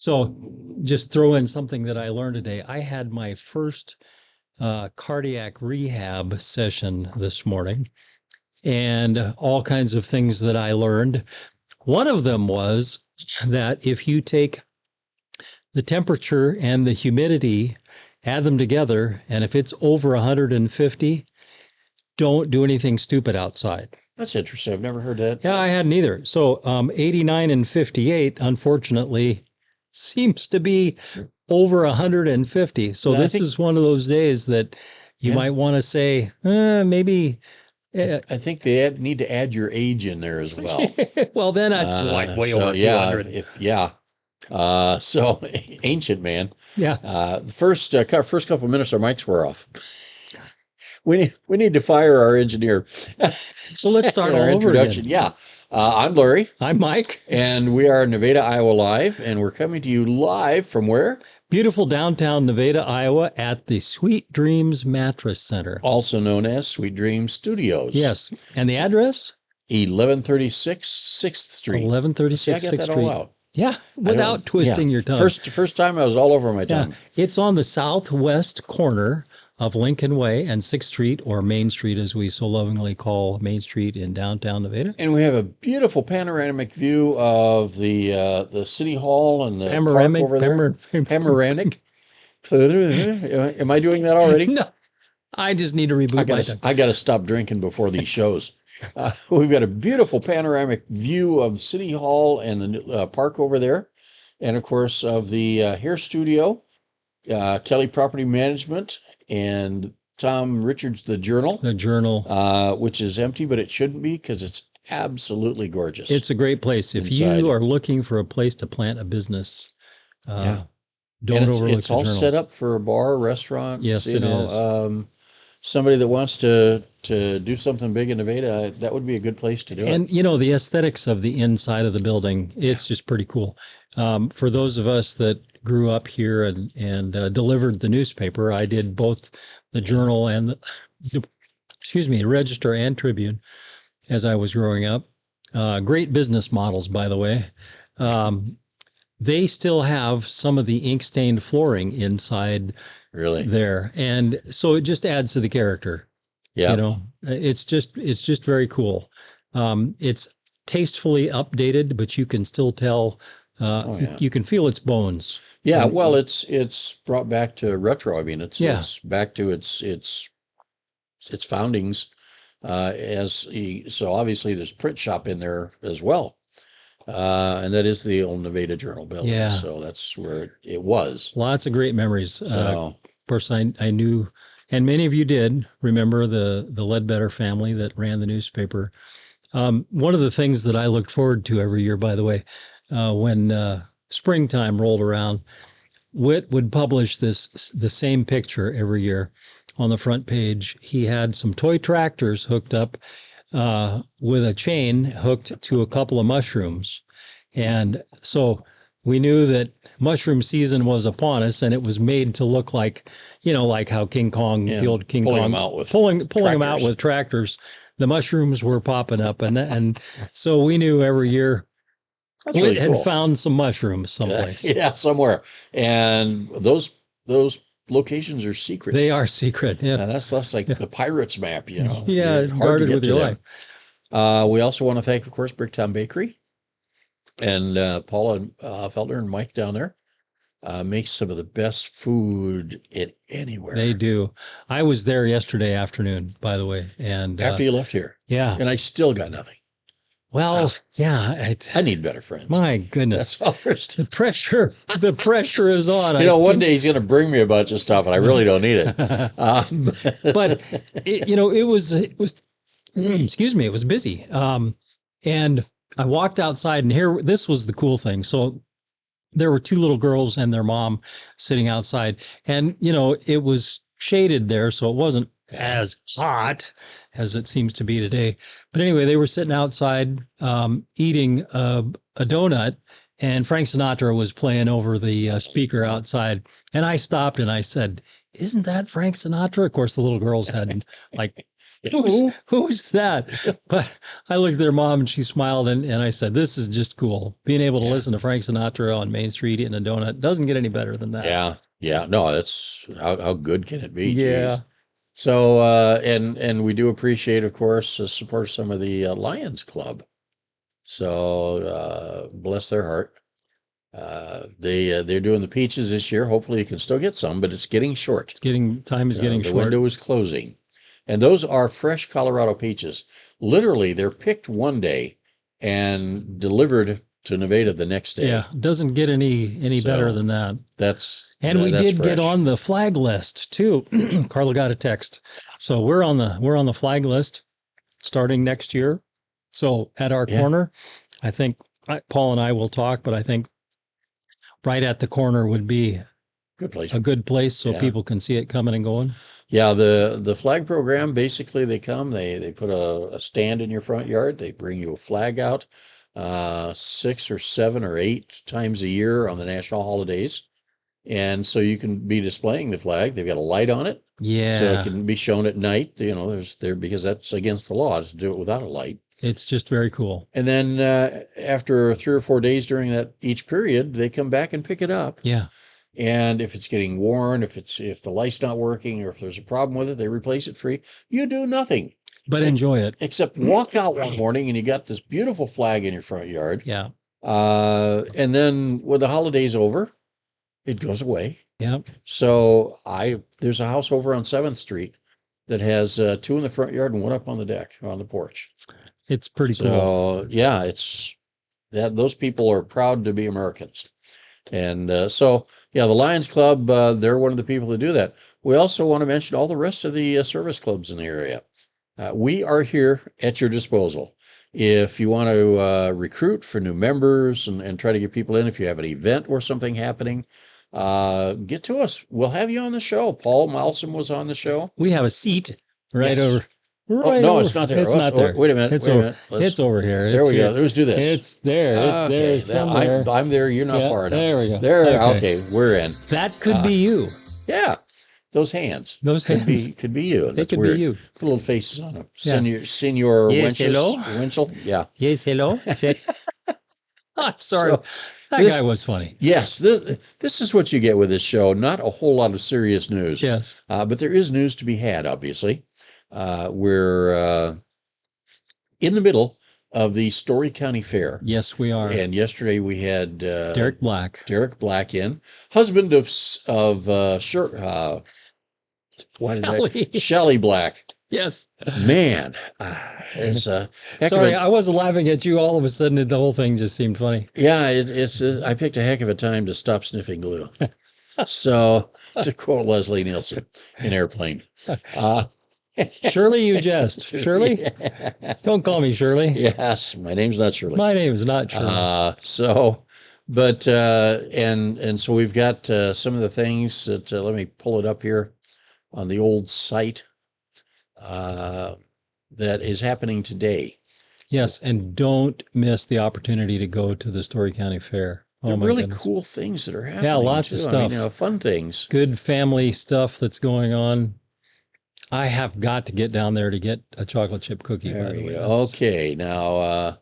So just throw in something that I learned today. I had my first cardiac rehab session this morning, and all kinds of things that I learned. One of them was that if you take the temperature and the humidity, add them together, and if it's over 150, don't do anything stupid outside. That's interesting. I've never heard that. Yeah, I hadn't either. So 89 and 58, unfortunately, seems to be over 150. So I this think- is one of those days that you Yeah. might want to say, maybe. I think they need to add your age in there as well. Well, then that's like way so over yeah, 200. So ancient man. Yeah. The first couple of minutes, our mics were off. We need to fire our engineer. So let's start our all over introduction. again. Yeah. I'm Larry, I'm Mike. and we are Nevada, Iowa Live, and we're coming to you live from where? Beautiful downtown Nevada, Iowa, at the Sweet Dreams Mattress Center. Also known as Sweet Dreams Studios. Yes. And the address? 1136 6th Street. 1136 See, I got 6th that Street. all out. Yeah, without twisting your tongue. First time I was all over my tongue. It's on the southwest corner of Lincoln Way and 6th Street, or Main Street, as we so lovingly call Main Street in downtown Nevada. And we have a beautiful panoramic view of the City Hall and the Panoramic park over there. Panoramic. Am I doing that already? No, I just need to reboot my tongue. I got to stop drinking before these shows. We've got a beautiful panoramic view of City Hall and the park over there. And, of course, of the hair studio, Kelly Property Management, and Tom Richards, the Journal. The Journal. Which is empty, but it shouldn't be because it's absolutely gorgeous. It's a great place. If inside. you are looking for a place to plant a business, don't overlook it's the all Journal. set up for a bar, restaurant. Yes, it is. Somebody that wants to do something big in Nevada, that would be a good place to do it. And, the aesthetics of the inside of the building, it's just pretty cool. For those of us that grew up here and delivered the newspaper, I did both the Journal and the Register and Tribune as I was growing up. Great business models, by the way. They still have some of the ink-stained flooring inside there. And so it just adds to the character. Yeah. It's just very cool. It's tastefully updated, but you can still tell, you can feel its bones. Yeah. Well, it's brought back to retro. I mean, it's back to its foundings. So obviously there's print shop in there as well. And that is the old Nevada Journal building. Yeah. So that's where it was. Lots of great memories. Of course, I knew, and many of you did remember the Ledbetter family that ran the newspaper. One of the things that I looked forward to every year, by the way, when springtime rolled around, Whit would publish the same picture every year on the front page. He had some toy tractors hooked up with a chain hooked to a couple of mushrooms. And so we knew that mushroom season was upon us, and it was made to look like, like how King Kong, the old King pulling Kong, them out with pulling them out with tractors. The mushrooms were popping up, and so we knew every year Whit had found some mushrooms someplace. Yeah, somewhere. And those locations are secret. They are secret. Yeah. And that's like the pirate's map, Yeah, It's hard guarded to get with to your them. life. We also want to thank, of course, Bricktown Bakery and Paula Felder and Mike down there. Make some of the best food anywhere. They do. I was there yesterday afternoon, by the way, and after you left here. Yeah. And I still got nothing. Well, yeah. I need better friends. My goodness. That's all there's to The pressure is on. One day he's going to bring me a bunch of stuff, and I really don't need it. But it was excuse me, it was busy. And I walked outside, and this was the cool thing. So there were two little girls and their mom sitting outside, and it was shaded there, so it wasn't as hot as it seems to be today. But anyway, they were sitting outside eating a donut, and Frank Sinatra was playing over the speaker outside. And I stopped and I said, "Isn't that Frank Sinatra?" Of course, the little girls had Who's that? But I looked at their mom and she smiled and I said, this is just cool. Being able to listen to Frank Sinatra on Main Street eating a donut doesn't get any better than that. Yeah. Yeah. No, that's how good can it be? Yeah. Geez. So, and we do appreciate, of course, the support of some of the Lions Club. So, bless their heart. They're doing the peaches this year. Hopefully you can still get some, but it's getting short. Time is getting The short. window is closing. And those are fresh Colorado peaches. Literally, they're picked one day and delivered to Nevada the next day. Yeah, doesn't get any So, better than that. And we that's did fresh. get on the flag list too. Carla got a text. So we're on the flag list starting next year. So at our corner, I think Paul and I will talk, but I think right at the corner would be a good place so people can see it coming and going. Yeah, the flag program, basically they come, they put a stand in your front yard, they bring you a flag out 6 or 7 or 8 times a year on the national holidays. And so you can be displaying the flag. They've got a light on it. Yeah. So it can be shown at night, because that's against the law to do it without a light. It's just very cool. And then after 3 or 4 days during that each period, they come back and pick it up. Yeah. And if it's getting worn, if the light's not working, or if there's a problem with it, they replace it free. You do nothing but enjoy it. Except walk out one morning and you got this beautiful flag in your front yard. Yeah. And then when the holiday's over, it goes away. Yeah. So there's a house over on 7th Street that has 2 in the front yard and 1 up on the deck, on the porch. It's pretty cool. So yeah, it's that those people are proud to be Americans. And so, yeah, the Lions Club, they're one of the people that do that. We also want to mention all the rest of the service clubs in the area. We are here at your disposal. If you want to recruit for new members and try to get people in, if you have an event or something happening, get to us. We'll have you on the show. Paul Malsom was on the show. We have a seat right over. Right no, it's not there. It's not there. Wait a minute. It's over here. There we go. Let's do this. It's there. It's there somewhere. I'm there. You're not far enough. There we go. There. Okay, we're in. That could be you. Yeah. Those hands. Those hands. Could be you. They could be you. Put little faces on them. Yeah. Senior yes, hello. Winchell. Yeah. Yes, hello. I'm sorry. So, that guy was funny. Yes. This is what you get with this show. Not a whole lot of serious news. Yes. But there is news to be had, obviously. We're in the middle of the Story County Fair. Yes, we are. And yesterday we had Derek Black. Derek Black in, husband of Shelley Black. Yes. Man, it's sorry, I wasn't laughing at you. All of a sudden, the whole thing just seemed funny. Yeah, it's I picked a heck of a time to stop sniffing glue. So, to quote Leslie Nielsen in Airplane. Shirley, you jest. Shirley? Yeah. Don't call me Shirley. Yes, my name's not Shirley. My name is not Shirley. So we've got some of the things that, let me pull it up here on the old site, that is happening today. Yes, and don't miss the opportunity to go to the Story County Fair. Oh, really goodness. Cool things that are happening. Yeah, lots of stuff. I mean, fun things. Good family stuff that's going on. I have got to get down there to get a chocolate chip cookie, by the way. Okay, now,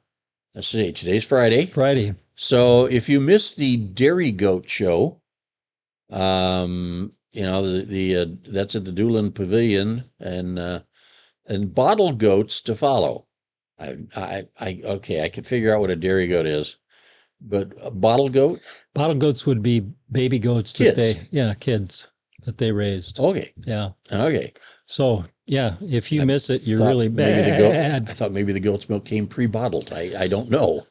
let's see. Today's Friday. Friday. So if you missed the Dairy Goat show, that's at the Doolin Pavilion, and bottle goats to follow. I could figure out what a dairy goat is, but a bottle goat? Bottle goats would be baby goats. Kids. Kids that they raised. Okay. Yeah. Okay. So, yeah, if you miss it, you're really bad. I thought maybe the goat's milk came pre-bottled. I don't know.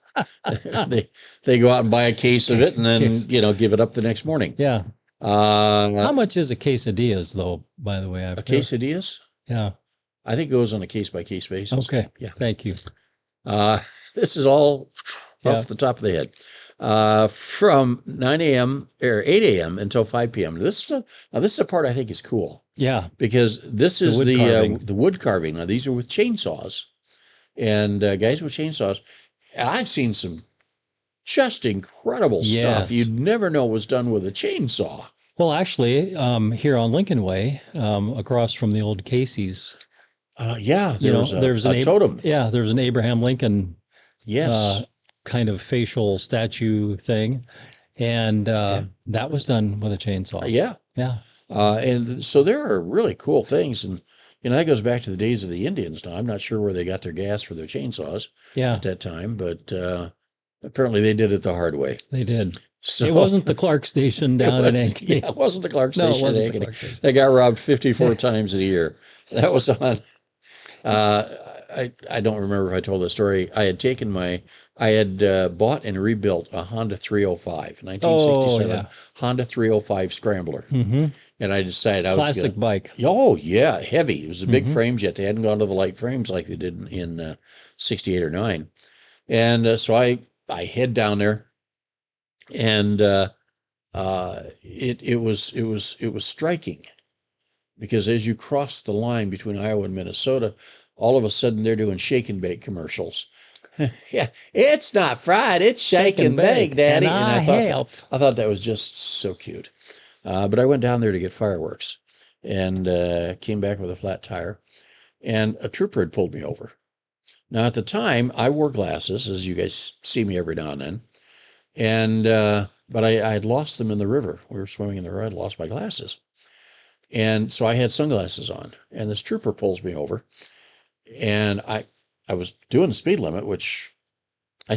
they go out and buy a case of it and then, give it up the next morning. Yeah. How much is a quesadillas, though, by the way? Quesadillas? Yeah. I think it goes on a case-by-case basis. Okay. Yeah. Thank you. This is all off the top of the head. From 9 a.m. or 8 a.m. until 5 p.m. This is the part I think is cool. Yeah. Because this is the wood carving. Now, these are with chainsaws. And guys with chainsaws, I've seen some just incredible stuff you'd never know was done with a chainsaw. Well, actually, here on Lincoln Way, across from the old Casey's, Yeah, You there know, was a there's totem. an Abraham Lincoln Yes. kind of facial statue thing, and Yeah. that was done with a chainsaw. Yeah. Yeah, And so there are really cool things. And, that goes back to the days of the Indians. Now, I'm not sure where they got their gas for their chainsaws yeah, at that time, but apparently they did it the hard way. they did. So It wasn't the Clark station down in Ankeny. it wasn't the Clark No, it Station in wasn't the Ankeny. Clark station. They got robbed 54 times a year. That was on. Uh, I don't remember if I told the story. I had bought and rebuilt a Honda 305, Oh 1967 yeah, Honda 305 Scrambler. hmm And I decided I was classic going bike. oh yeah, heavy. It was the big hmm frames yet. They hadn't gone to the light frames like they did in 68 or 9. And so I head down there, and it was striking because as you cross the line between Iowa and Minnesota, all of a sudden they're doing shake and bake commercials. Yeah, it's not fried, it's shake and bake, Daddy. And I helped. I thought that was just so cute. But I went down there to get fireworks and came back with a flat tire, and a trooper had pulled me over. Now at the time I wore glasses, as you guys see me every now and then, and but I had lost them in the river. We were swimming in the river. I'd lost my glasses. And so I had sunglasses on, and this trooper pulls me over, and I was doing the speed limit, which I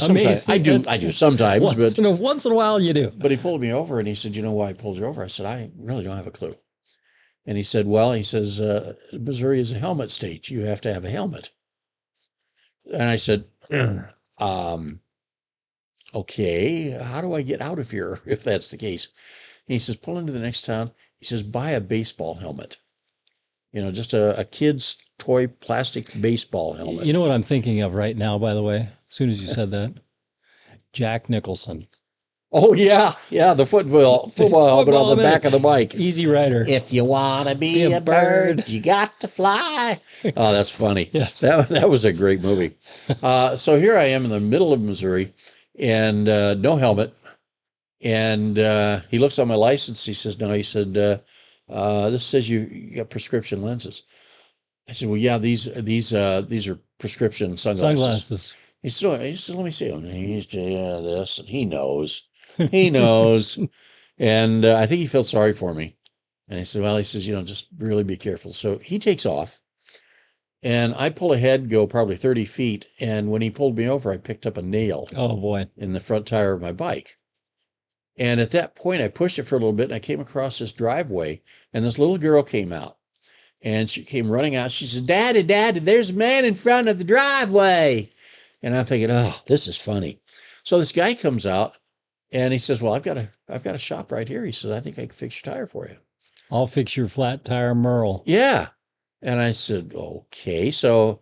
do sometimes, Once in a while you do. but he pulled me over and he said, "You know why I pulled you over?" I said, "I really don't have a clue." And he said, "Well," he says, "Missouri is a helmet state. You have to have a helmet." And I said, um, "Okay, how do I get out of here if that's the case?" And he says, "Pull into the next town." He says, "Buy a baseball helmet. Just a kid's toy plastic baseball helmet." You know what I'm thinking of right now, by the way, as soon as you said that? Jack Nicholson. Oh yeah, yeah, the football helmet on the back of the bike. Easy Rider. If you want to be a bird, you got to fly. Oh, that's funny. Yes. That was a great movie. So here I am in the middle of Missouri, and no helmet. And he looks on my license. He says, "No," he said, "this says you got prescription lenses." I said, "Well, yeah, these are prescription sunglasses." He said, "Let me see them." And he's this, and he knows. He knows. And I think he felt sorry for me. And he said, "Well," he says, "just really be careful." So he takes off, and I pull ahead, go probably 30 feet. And when he pulled me over, I picked up a nail Oh boy. in the front tire of my bike. And at that point, I pushed it for a little bit, and I came across this driveway, and this little girl came out. And she came running out. She said, "Daddy, Daddy, there's a man in front of the driveway." And I'm thinking, oh, this is funny. So this guy comes out, and he says, "Well, I've got a shop right here." He said, "I think I can fix your tire for you." I'll fix your flat tire Merle. Yeah. And I said, "Okay." So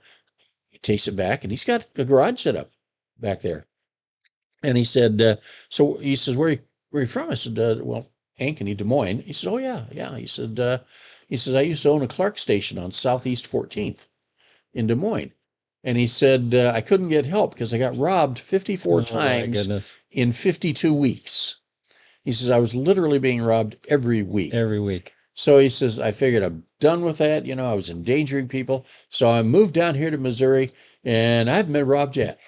he takes it back, and he's got a garage set up back there. And he said, so he says, where are you from?" I said, "Well, Ankeny, Des Moines." He said, "Oh, yeah, yeah." He said, "I used to own a Clark station on Southeast 14th in Des Moines." And he said, "I couldn't get help because I got robbed 54 times in 52 weeks." He says, "I was literally being robbed every week." Every week. So he says, "I figured I'm done with that. I was endangering people. So I moved down here to Missouri, and I haven't been robbed yet."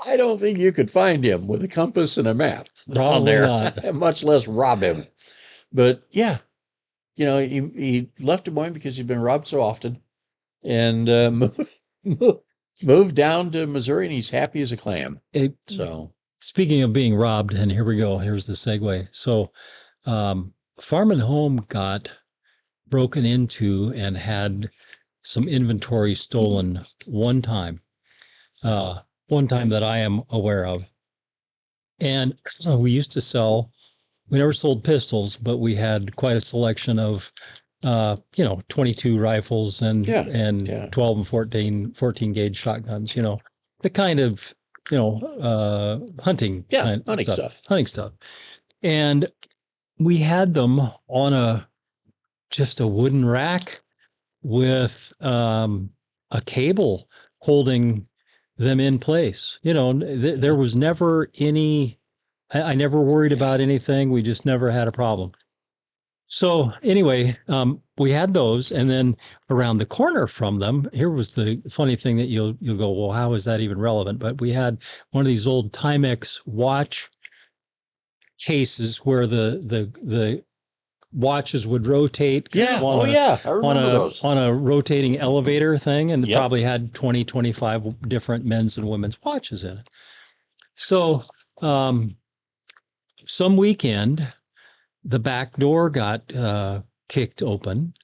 I don't think you could find him with a compass and a map on there, not. much less rob him. But yeah, he left Des Moines because he'd been robbed so often, and moved down to Missouri, and he's happy as a clam. So speaking of being robbed, and here we go. Here's the segue. So, Farm and Home got broken into and had some inventory stolen one time that I am aware of. And we used to sell, we never sold pistols, but we had quite a selection of, 22 rifles and 12 and 14 gauge shotguns, the kind of, hunting stuff. And we had them on just a wooden rack with a cable holding them in place. There was never I never worried about anything. We just never had a problem. So anyway, we had those, and then around the corner from them, here was the funny thing that you'll go, well, how is that even relevant? But we had one of these old Timex watch cases where the watches would rotate. Yeah. Oh, yeah. I remember those. On a rotating elevator thing, and it Yep. probably had 20, 25 different men's and women's watches in it. So some weekend, the back door got kicked open,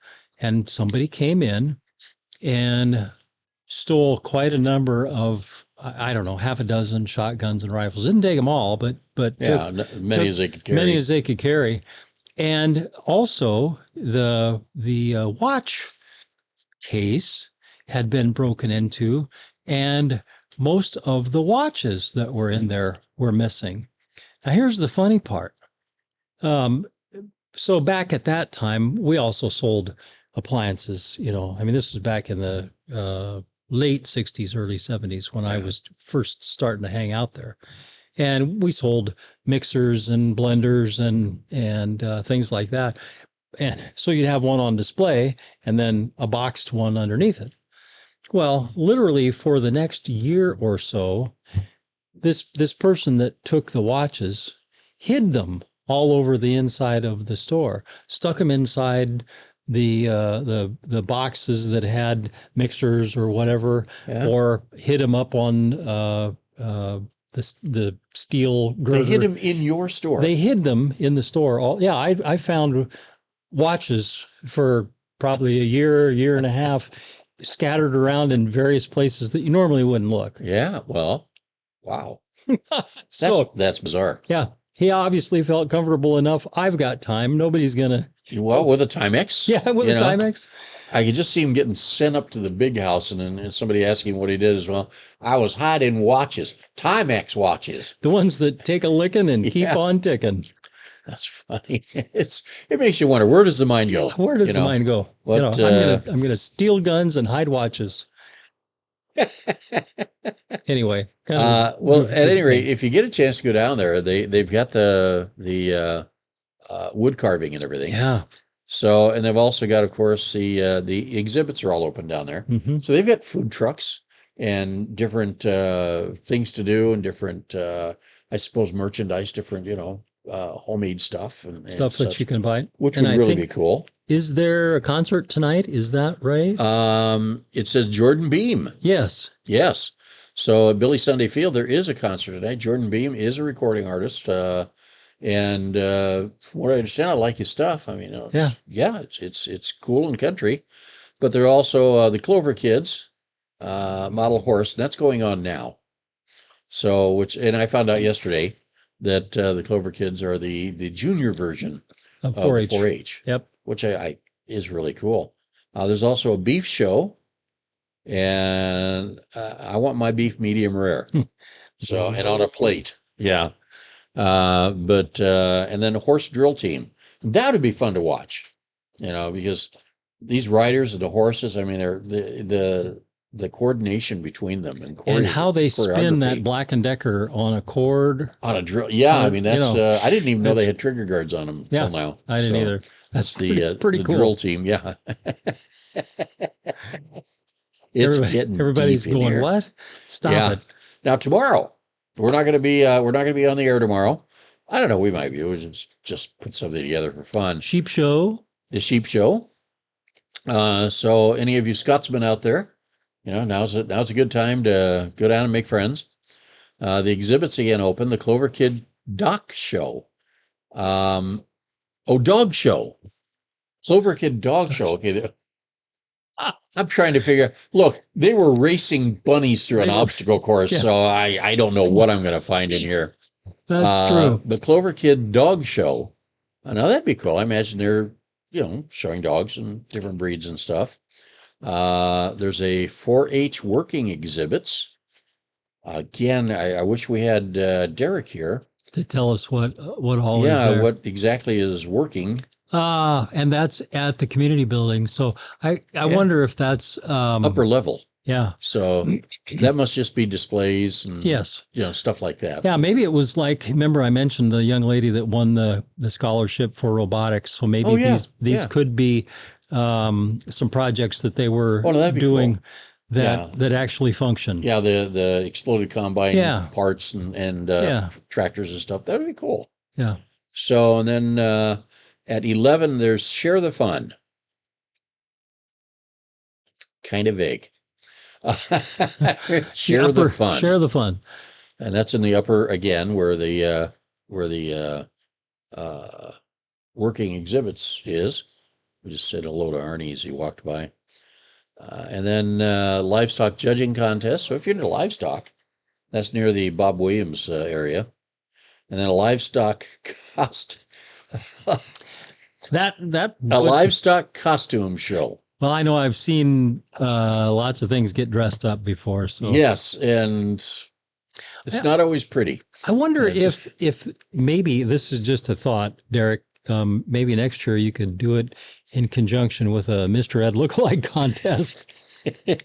and somebody came in and stole quite a number of, I don't know, half a dozen shotguns and rifles. Didn't take them all, but Yeah, many as they could carry. many as they could carry. And also the watch case had been broken into, and most of the watches that were in there were missing. Now, here's the funny part. So back at that time, we also sold appliances. I mean, this was back in the late 60s, early 70s when I was first starting to hang out there. And we sold mixers and blenders and things like that. And so you'd have one on display and then a boxed one underneath it. Well, literally for the next year or so, this person that took the watches hid them all over the inside of the store, stuck them inside the boxes that had mixers or whatever, or hid them up on the steel girder. They hid them in your store. They hid them in the store. I found watches for probably a year and a half scattered around in various places that you normally wouldn't look. Yeah, well, wow. So that's bizarre. Yeah. He obviously felt comfortable enough. I've got time. Nobody's going to. Well, with a Timex. Yeah, with a Timex. I could just see him getting sent up to the big house and somebody asking what he did as well. I was hiding watches, Timex watches. The ones that take a licking and keep on ticking. That's funny. It makes you wonder, where does the mind go? Where does the mind go? What, I'm going to steal guns and hide watches. Anyway, well, at any rate, if you get a chance to go down there, they've got the wood carving and everything. Yeah. So, and they've also got, of course, the exhibits are all open down there. Mm-hmm. So they've got food trucks and different things to do and different, I suppose, merchandise, different, homemade stuff and stuff such, that you can buy, which would really be cool. Is there a concert tonight? Is that right? It says Jordan Beam. Yes. Yes. So at Billy Sunday Field, there is a concert tonight. Jordan Beam is a recording artist. And from what I understand, I like his stuff. I mean, it's cool and country. But they're also the Clover Kids model horse, and that's going on now. So, and I found out yesterday that the Clover Kids are the junior version of 4-H. 4-H. Yep. Which I is really cool. There's also a beef show, and I want my beef medium rare. So, and on a plate. Yeah. And then a horse drill team. That would be fun to watch, because these riders and the horses, I mean, they're the coordination between them and how they spin that Black & Decker on a cord. On a drill. Yeah. I mean, that's, I didn't even know they had trigger guards on them until now. I didn't either. That's pretty the cool. drill team. Yeah. Everybody's going, what? Stop it. Now tomorrow, we're not going to be on the air tomorrow. I don't know. We might be. We'll just put something together for fun. Sheep show. The sheep show. So any of you Scotsmen out there, now's a good time to go down and make friends. The exhibits again open. The Clover Kid Doc Show. Dog Show. Clover Kid Dog Show. Okay. I'm trying to figure. Look, they were racing bunnies through an obstacle course, so I don't know what I'm going to find in here. That's true. The Clover Kid Dog Show. Now that'd be cool. I imagine they're showing dogs and different breeds and stuff. There's a 4-H working exhibits. Again, I wish we had Derek here to tell us what all is there. What exactly is working. And that's at the community building. So I wonder if that's upper level. Yeah. So that must just be displays and stuff like that. Yeah, maybe it was like, remember I mentioned the young lady that won the scholarship for robotics. So maybe these could be some projects that they were Oh, no, that'd be doing cool. that Yeah. that actually function. Yeah, the exploded combine Yeah. parts and Yeah. tractors and stuff. That would be cool. Yeah. So, and then at 11, there's Share the Fun. Kind of vague. Share the fun. Share the fun. And that's in the upper again where the working exhibits is. We just said hello to Arnie as he walked by. And then livestock judging contest. So if you're into livestock, that's near the Bob Williams area. And then a livestock cost That a livestock costume show. Well, I know I've seen lots of things get dressed up before. So Yes, and it's not always pretty. I wonder Yeah, if maybe this is just a thought, Derek. Maybe next year you could do it in conjunction with a Mr. Ed lookalike contest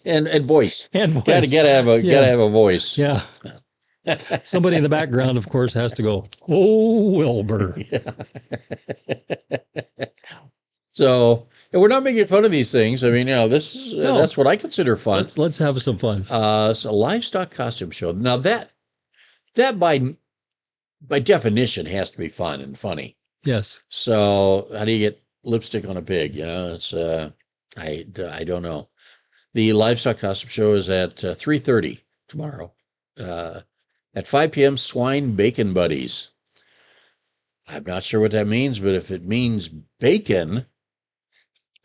and voice. and voice. Gotta have a voice. Yeah. Somebody in the background, of course, has to go, "Oh, Wilbur." Yeah. So, and we're not making fun of these things. I mean, this is No. that's what I consider fun. Let's have some fun. So livestock costume show. Now that by definition has to be fun and funny. Yes. So how do you get lipstick on a pig? It's I don't know. The livestock costume show is at 3:30 tomorrow. At 5 p.m. Swine Bacon Buddies. I'm not sure what that means, but if it means bacon,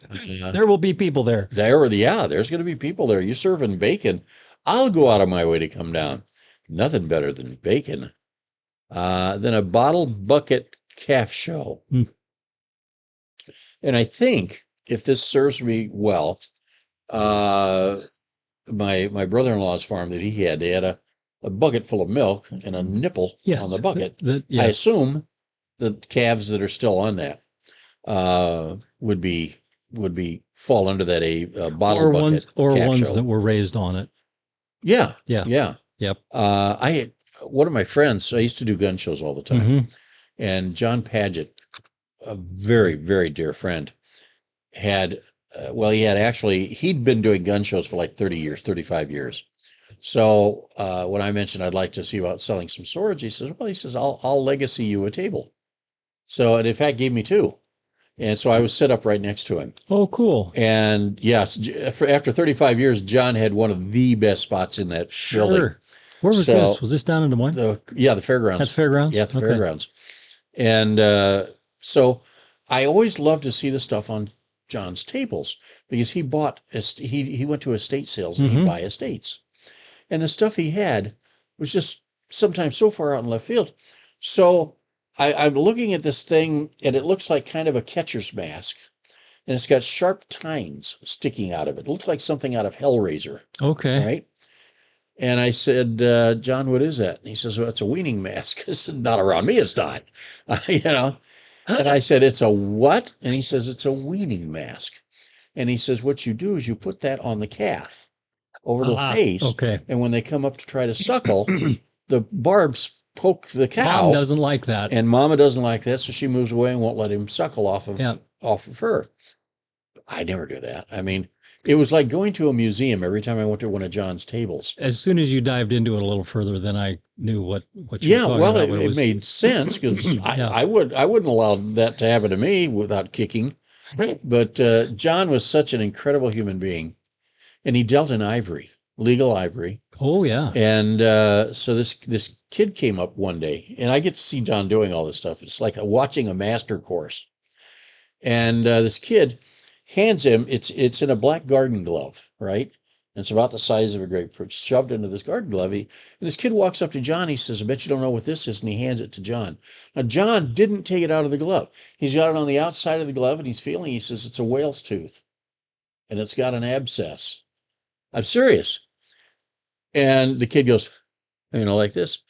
There will be people there. there's going to be people there. You're serving bacon. I'll go out of my way to come down. Nothing better than bacon. Then a bottle bucket calf show. And I think if this serves me well, my brother-in-law's farm that he had, they had a bucket full of milk and a nipple on the bucket. Yes. I assume the calves that are still on that would be fall under that a bottle bucket ones show. that were raised on it. Yeah. Yep. One of my friends, I used to do gun shows all the time, Mhm. and John Paget, a very, very dear friend, he'd been doing gun shows for like 30 years, 35 years. So when I mentioned I'd like to see about selling some swords, he says, I'll legacy you a table. So it in fact gave me two. And so I was set up right next to him. Oh, cool. And yes, after 35 years, John had one of the best spots in that building. Where was this? Was this down in Des Moines? The fairgrounds. At Fairgrounds? Yeah, the fairgrounds. And so I always loved to see the stuff on John's tables because he bought, he went to estate sales and he'd buy estates. And the stuff he had was just sometimes so far out in left field. So I'm looking at this thing and it looks like kind of a catcher's mask. And it's got sharp tines sticking out of it. It looks like something out of Hellraiser. Okay. Right? And I said, John, what is that? And he says, well, it's a weaning mask. I said, not around me, it's not. And I said, it's a what? And he says, it's a weaning mask. And he says, what you do is you put that on the calf over the face. Okay. And when they come up to try to suckle, the barbs poke the cow. Mom doesn't like that. And Mama doesn't like that, so she moves away and won't let him suckle off of her. I never do that. I mean, it was like going to a museum every time I went to one of John's tables. As soon as you dived into it a little further, then I knew what you were talking about. It made sense because I wouldn't allow that to happen to me without kicking. But John was such an incredible human being, and he dealt in ivory, legal ivory. Oh yeah. And so this kid came up one day, and I get to see John doing all this stuff. It's like watching a master course. And this kid hands him, it's in a black garden glove, right? And it's about the size of a grapefruit, shoved into this garden glove. And this kid walks up to John. He says, I bet you don't know what this is. And he hands it to John. Now, John didn't take it out of the glove. He's got it on the outside of the glove, and he's feeling, he says, it's a whale's tooth. And it's got an abscess. I'm serious. And the kid goes, like this.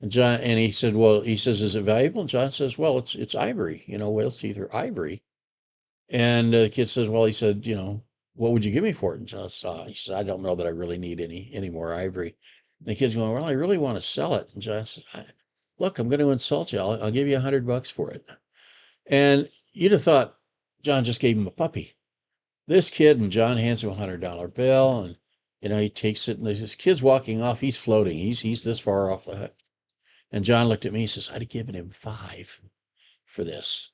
And John, and he said, he says, is it valuable? And John says, well, it's ivory. Whale's teeth are ivory. And the kid says, well, he said, what would you give me for it? And John he says, I don't know that I really need any more ivory. And the kid's going, well, I really want to sell it. And John says, look, I'm going to insult you. I'll give you $100 for it. And you'd have thought John just gave him a puppy. this kid, and John hands him $100 bill, and he takes it, and this kid's walking off. He's floating. He's this far off the hook. And John looked at me. He says, "I'd have given him 5 for this."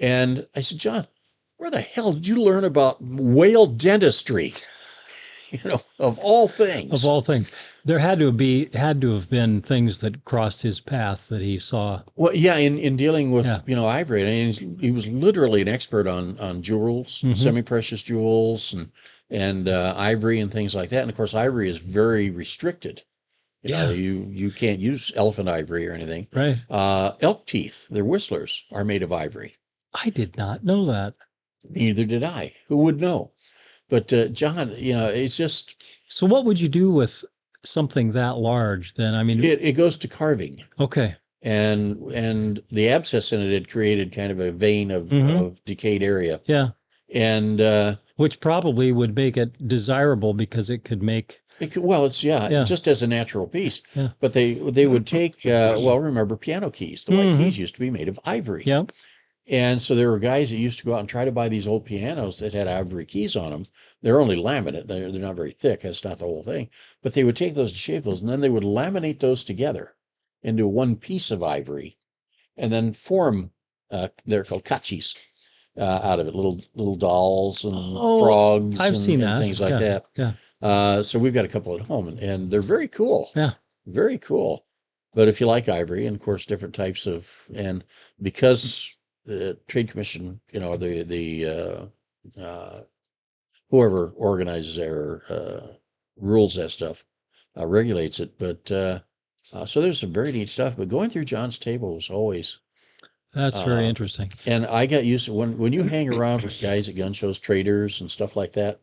And I said, "John, where the hell did you learn about whale dentistry? Of all things." Of all things, there had to have been things that crossed his path that he saw. Well, yeah, in dealing with ivory, I mean, he was literally an expert on jewels, semi-precious jewels, and ivory and things like that. And of course, ivory is very restricted. You can't use elephant ivory or anything. Right. Elk teeth, their whistlers, are made of ivory. I did not know that. Neither did I. Who would know? But John, it's just. So what would you do with something that large then? I mean, it goes to carving. Okay. And the abscess in it had created kind of a vein of decayed area. Yeah. And which probably would make it desirable because it could make. It's just as a natural piece. Yeah. But they would take remember piano keys. The white keys used to be made of ivory. Yeah. And so there were guys that used to go out and try to buy these old pianos that had ivory keys on them. They're only laminate. They're not very thick. That's not the whole thing. But they would take those and shave those, and then they would laminate those together into one piece of ivory, and then form. They're called kachis out of it, little dolls and frogs. I've seen that. Things like that. Yeah. So we've got a couple at home, and they're very cool. Yeah. Very cool. But if you like ivory, and of course different types of, and because the Trade Commission, the whoever organizes their rules that stuff, regulates it. But so there's some very neat stuff. But going through John's table was always. That's very interesting. And I got used to when you hang around with guys at gun shows, traders and stuff like that.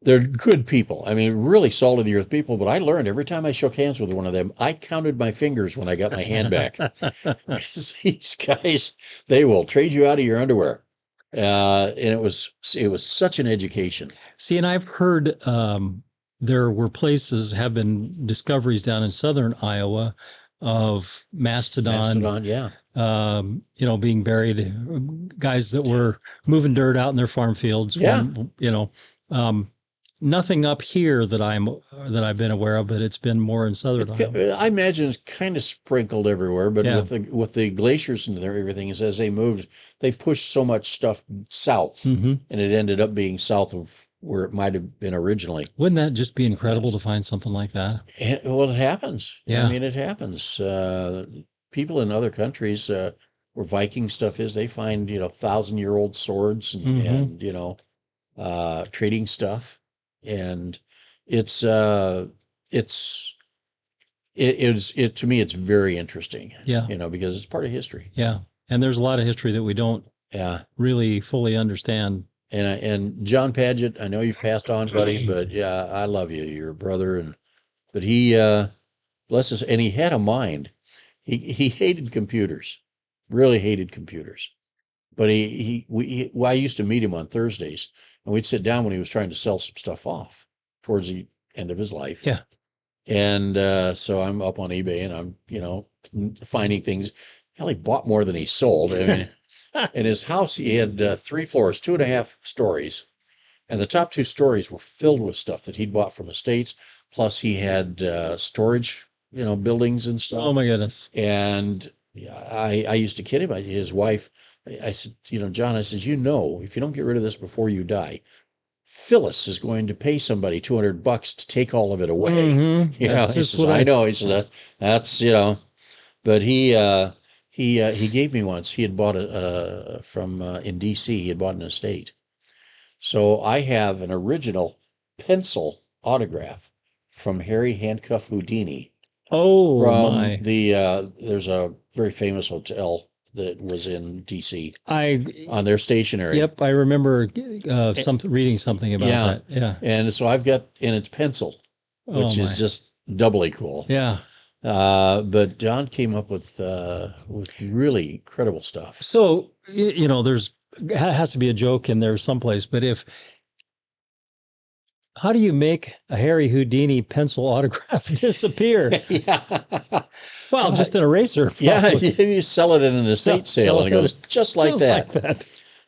They're good people. I mean, really salt of the earth people. But I learned every time I shook hands with one of them, I counted my fingers when I got my hand back. These guys, they will trade you out of your underwear. And it was such an education. See, and I've heard there were have been discoveries down in southern Iowa of mastodon. Yeah. Being buried, guys that were moving dirt out in their farm fields. Yeah. Nothing up here that I've been aware of, but it's been more in southern Iowa. I imagine it's kind of sprinkled everywhere, but with the glaciers and everything, is as they moved, they pushed so much stuff south, and it ended up being south of where it might have been originally. Wouldn't that just be incredible to find something like that? Well, it happens. Yeah. I mean, it happens. People in other countries where Viking stuff is, they find 1,000-year-old swords and trading stuff. And to me, it's very interesting. Yeah. Because it's part of history. Yeah. And there's a lot of history that we don't really fully understand. And John Paget, I know you've passed on, buddy, but yeah, I love you. You're a brother. But he, bless us, and he had a mind. He hated computers, really hated computers. But I used to meet him on Thursdays, and we'd sit down when he was trying to sell some stuff off towards the end of his life. Yeah. And so I'm up on eBay, and I'm, finding things. Hell, he bought more than he sold. I mean, in his house, he had 3 floors, 2.5 stories. And the top 2 stories were filled with stuff that he'd bought from the States. Plus, he had storage, buildings and stuff. Oh, my goodness. And I used to kid him. His wife, I said, John, I said, if you don't get rid of this before you die, Phyllis is going to pay somebody $200 to take all of it away. Mm-hmm. He says, I know. He says, that's, but he gave me once. He had bought from in D.C. He had bought an estate. So I have an original pencil autograph from Harry Handcuff Houdini. Oh, from my. There's a very famous hotel that was in D.C. On their stationery. Yep, I remember reading something about that. Yeah. And so I've got, and it's pencil, which is just doubly cool. Yeah. But John came up with really incredible stuff. So, there's has to be a joke in there someplace, but how do you make a Harry Houdini pencil autograph disappear? Yeah. Well, just an eraser. Yeah, you sell it in an estate sale, and it goes just like that.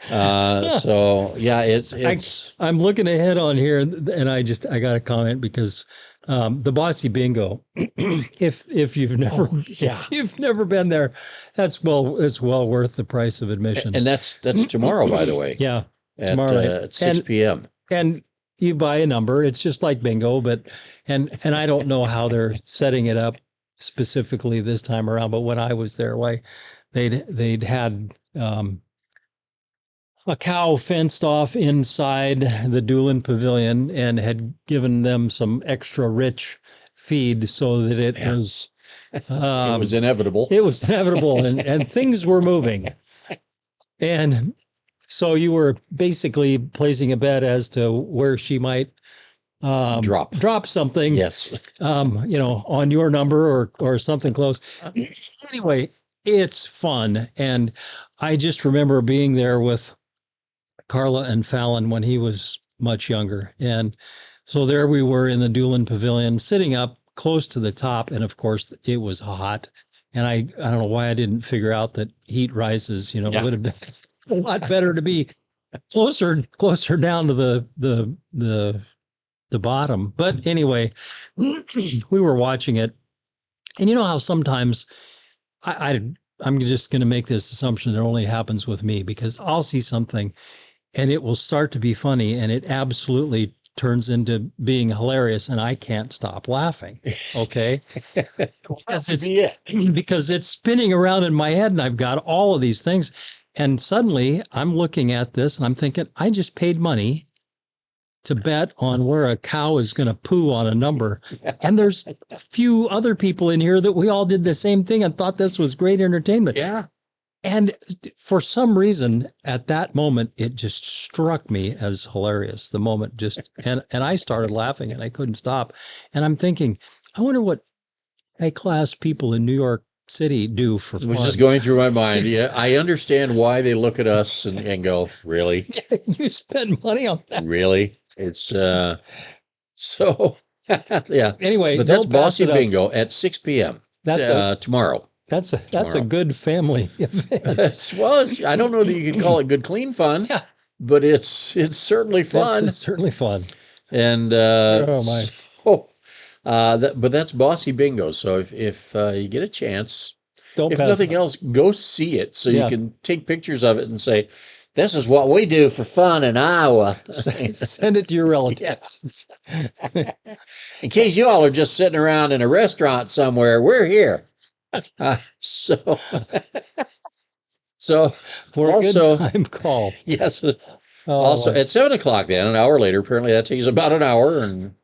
So yeah, it's I'm looking ahead on here, and I got to comment because the Bossy Bingo. If you've never yeah, if you've never been there, it's well worth the price of admission. and that's tomorrow, by the way, Yeah, tomorrow night, at 6 p.m. and you buy a number. It's just like bingo, but and I don't know how they're setting it up specifically this time around. But when I was there, why they'd had a cow fenced off inside the Doolin Pavilion and had given them some extra rich feed so that it Yeah. was It was inevitable. it was inevitable and things were moving. And so you were basically placing a bet as to where she might drop something, Yes. on your number or something close. Anyway, it's fun. And I just remember being there with Carla and Fallon when he was much younger. And so there we were in the Doolin Pavilion, sitting up close to the top. And of course, it was hot. And I don't know why I didn't figure out that heat rises, Yeah. would have been a lot better to be closer down to the bottom. But anyway, we were watching it. And you know how sometimes I'm just going to make this assumption that only happens with me because I'll see something and it will start to be funny and it absolutely turns into being hilarious and I can't stop laughing. Okay. Because it's spinning around in my head and I've got all of these things. And suddenly I'm looking at this and I'm thinking, I just paid money to bet on where a cow is going to poo on a number. And there's a few other people in here that we all did the same thing and thought this was great entertainment. Yeah. And for some reason, at that moment, it just struck me as hilarious. The moment and I started laughing and I couldn't stop. And I'm thinking, I wonder what high-class people in New York City do for fun. It was just going through my mind. Yeah, I understand why they look at us and go, really? You spend money on that? Really? It's so yeah. Anyway, But that's Bossy Bingo at 6 p.m. That's tomorrow. That's a good family event. Well, I don't know that you can call it good, clean fun, Yeah. but it's certainly fun. It's certainly fun. And Oh my. so, but that's Bossy Bingo. So if you get a chance, if pass nothing it up. else, go see it so Yeah. you can take pictures of it and say, this is what we do for fun in Iowa. Send it to your relatives. In case you all are just sitting around in a restaurant somewhere, we're here. So For a also, good time call. yes. Oh, Also at 7 o'clock, then an hour later, apparently that takes about an hour, and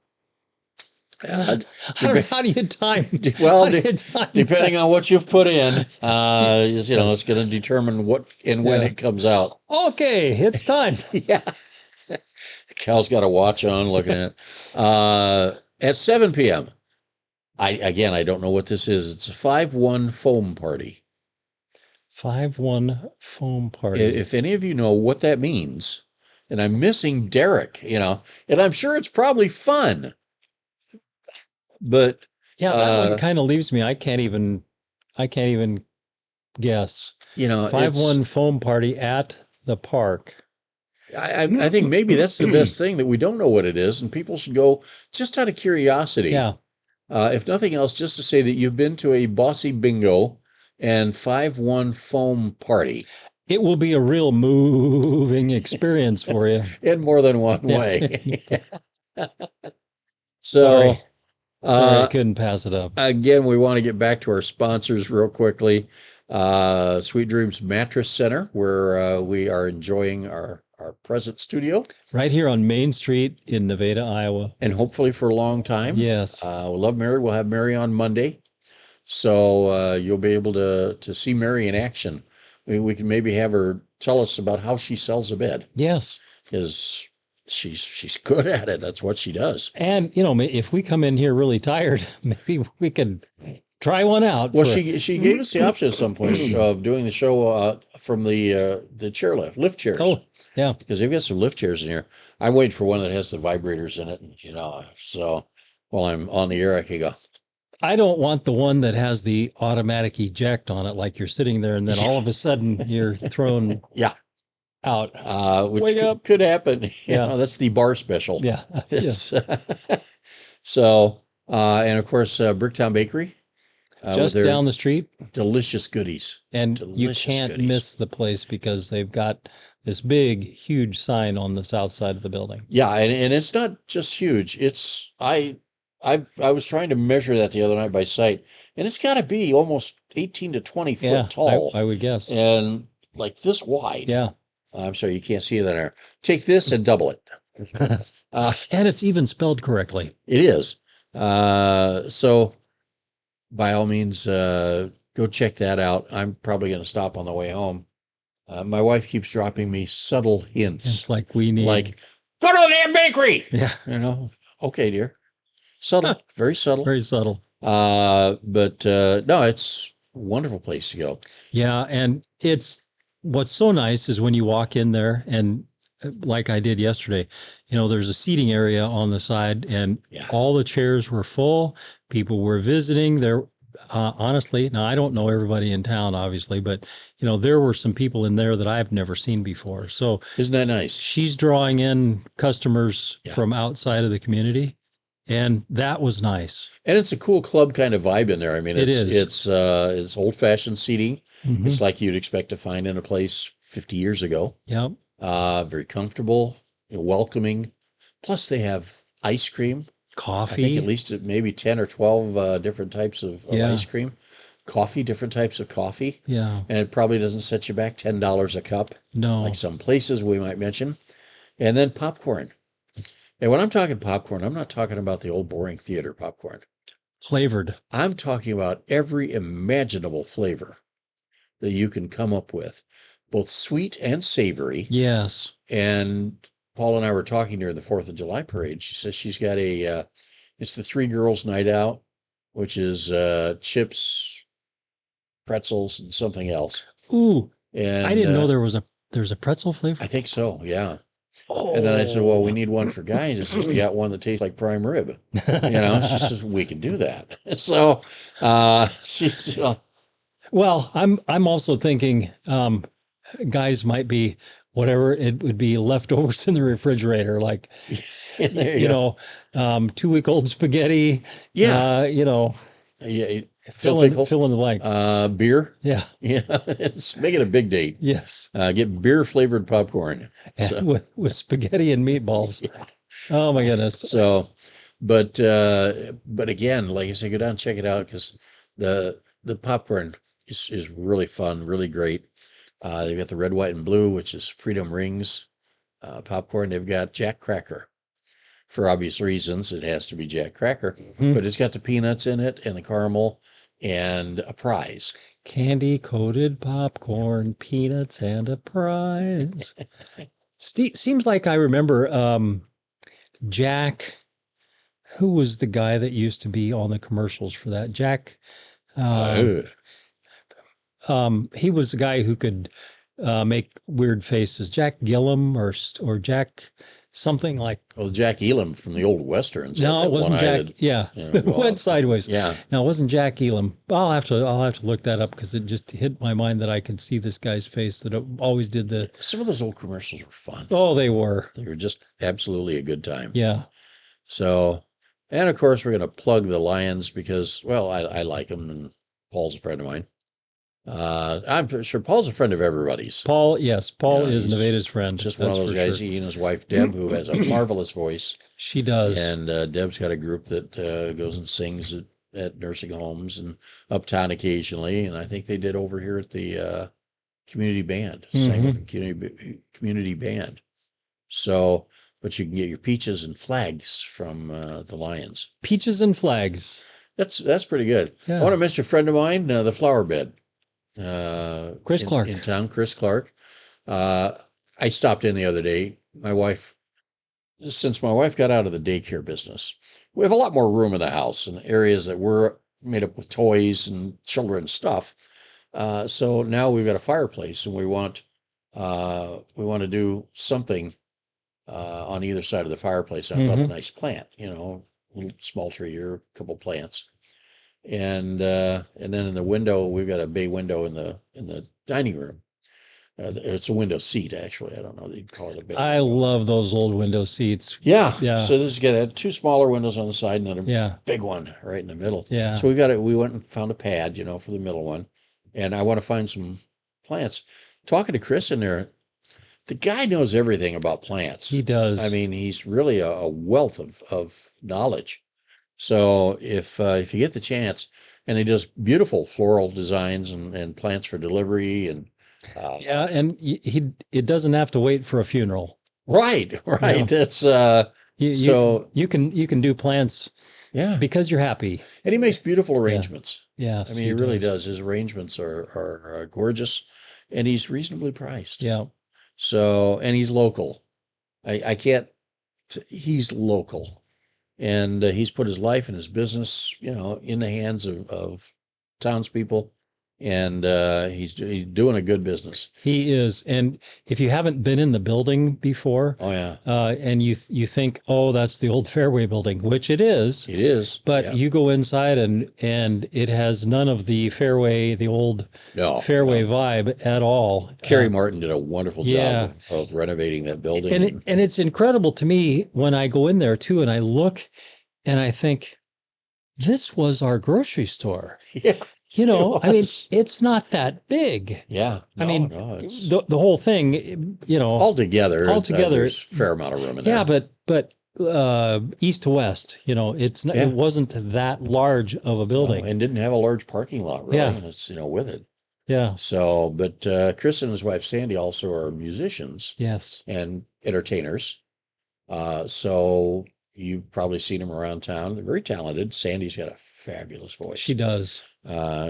how do you time? well, how do you time depending on what you've put in, it's going to determine what and when Yeah. it comes out. Okay, it's time. Yeah, Cal's got a watch on, looking at at 7 p.m. I don't know what this is. It's a 5-1 foam party. 5-1 foam party. If any of you know what that means, and I'm missing Derek, and I'm sure it's probably fun. But yeah, that one kind of leaves me. I can't even guess. 5-1 foam party at the park. I think maybe that's the best thing, that we don't know what it is, and people should go just out of curiosity. Yeah. If nothing else, just to say that you've been to a Bossy Bingo and 5-1 foam party. It will be a real moving experience for you. In more than one way. Sorry, I couldn't pass it up. Again, we want to get back to our sponsors real quickly. Sweet Dreams Mattress Center, where we are enjoying our present studio. Right here on Main Street in Nevada, Iowa. And hopefully for a long time. Yes. We love Mary. We'll have Mary on Monday. So you'll be able to see Mary in action. We can maybe have her tell us about how she sells a bed. Yes. Because she's good at it. That's what she does. And, if we come in here really tired, maybe we could try one out. Well, she gave us the option at some point of doing the show from the lift chairs. Oh, yeah. Because they've got some lift chairs in here. I'm waiting for one that has the vibrators in it, so while I'm on the air, I can go. I don't want the one that has the automatic eject on it, like you're sitting there and then all of a sudden you're thrown. Yeah. Out. which Wake up. could happen. Yeah. That's the bar special. Yeah. Yeah. It's so, and of course, Bricktown Bakery with Just their down the street. delicious goodies. And you Delicious can't goodies. miss the place because they've got this big, huge sign on the south side of the building. Yeah, and it's not just huge. I was trying to measure that the other night by sight, and it's got to be almost 18 to 20 foot Yeah, tall, I would guess. and like this wide. Yeah. I'm sorry, you can't see that there. Take this and double it. And it's even spelled correctly. It is. So by all means, go check that out. I'm probably going to stop on the way home. My wife keeps dropping me subtle hints. It's like we need, like, go to the damn bakery. Yeah. Okay, dear. Subtle, very subtle. Very subtle. But no, it's a wonderful place to go. Yeah. And what's so nice is when you walk in there and like I did yesterday, there's a seating area on the side and all the chairs were full. People were visiting there. Honestly, now I don't know everybody in town, obviously, but there were some people in there that I've never seen before. So isn't that nice? She's drawing in customers from outside of the community, and that was nice. And it's a cool club kind of vibe in there. I mean, it is. It's old-fashioned seating. Mm-hmm. It's like you'd expect to find in a place 50 years ago. Yep. Very comfortable, welcoming. Plus, they have ice cream. Coffee. I think at least maybe 10 or 12 different types of ice cream. Coffee, different types of coffee. Yeah. And it probably doesn't set you back $10 a cup. No. Like some places we might mention. And then popcorn. And when I'm talking popcorn, I'm not talking about the old boring theater popcorn. Flavored. I'm talking about every imaginable flavor that you can come up with, both sweet and savory. Yes. And Paul and I were talking during the 4th of July parade. She says she's got it's the Three Girls Night Out, which is chips, pretzels, and something else. Ooh. And I didn't know there's a pretzel flavor. I think so, yeah. Oh. And then I said, well, we need one for guys. I said, you got one that tastes like prime rib. She says, we can do that. So she's well, I'm also thinking guys might be whatever it would be leftovers in the refrigerator, like 2-week-old spaghetti. Yeah. Fill in the blank. Beer. Yeah. Yeah. It's making a big date. Yes. Get beer flavored popcorn. So. With spaghetti and meatballs. Yeah. Oh my goodness. So, but again, like I said, go down and check it out because the popcorn is really fun, really great. They've got the red, white, and blue, which is Freedom Rings popcorn. They've got Jack Cracker. For obvious reasons, it has to be Jack Cracker, but it's got the peanuts in it and the caramel and a prize. Candy-coated popcorn, peanuts, and a prize. Seems like I remember Jack. Who was the guy that used to be on the commercials for that? Jack. He was the guy who could make weird faces. Jack Gillum or Jack something like. Well, Jack Elam from the old westerns. No, it wasn't Jack. Went sideways. Yeah. No, it wasn't Jack Elam. I'll have to look that up because it just hit my mind that I could see this guy's face that always did the. Some of those old commercials were fun. Oh, they were. They were just absolutely a good time. Yeah. So, and of course, we're going to plug the Lions because, well, I like them and Paul's a friend of mine. I'm sure Paul's a friend of everybody's. Paul is Nevada's friend. Just one of those guys. Sure. He and his wife Deb, who has a marvelous voice. She does. And Deb's got a group that goes and sings at nursing homes and uptown occasionally. And I think they did over here at the community band, sang with the community band. So, but you can get your peaches and flags from the Lions. Peaches and flags. That's pretty good. Yeah. I want to mention a friend of mine, the Flower Bed. Chris Clark in town. Chris Clark. I stopped in the other day. Since my wife got out of the daycare business, we have a lot more room in the house and areas that were made up with toys and children's stuff. So now we've got a fireplace, and we want to do something on either side of the fireplace. I thought a nice plant, a little small tree or a couple plants. And then in the window, we've got a bay window in the dining room. It's a window seat, actually. I don't know that you'd call it a bed. I love those old window seats. Yeah. Yeah. So this has got two smaller windows on the side and then a Yeah. big one right in the middle. Yeah. So we went and found a pad, for the middle one. And I want to find some plants. Talking to Chris in there, the guy knows everything about plants. He does. I mean, he's really a wealth of knowledge. So if you get the chance, and he does beautiful floral designs and plants for delivery and yeah, and it doesn't have to wait for a funeral. right. Yeah. That's so you can do plants, yeah, because you're happy. and he makes beautiful arrangements. Yes, I mean, he really does. His arrangements are gorgeous, and he's reasonably priced. Yeah. So, and he's local. I can't. He's local, and he's put his life and his business, in the hands of townspeople, and he's doing a good business. He is. And if you haven't been in the building before, Oh yeah, and you think, oh, that's the old Fairway building, which it is. it is. But yeah. you go inside and it has none of the Fairway, the old Fairway vibe at all. Kerry Martin did a wonderful yeah. job of renovating that building. And it's incredible to me when I go in there too, and I look and I think, this was our grocery store. Yeah. I mean, it's not that big. Yeah. I mean, it's the whole thing, altogether, there's a fair amount of room in there. Yeah, but east to west, it's not, it wasn't that large of a building, and didn't have a large parking lot really. Yeah. It's with it. Yeah. So, but Chris and his wife Sandy also are musicians. Yes. And entertainers. So you've probably seen them around town. They're very talented. Sandy's got a fabulous voice. She does.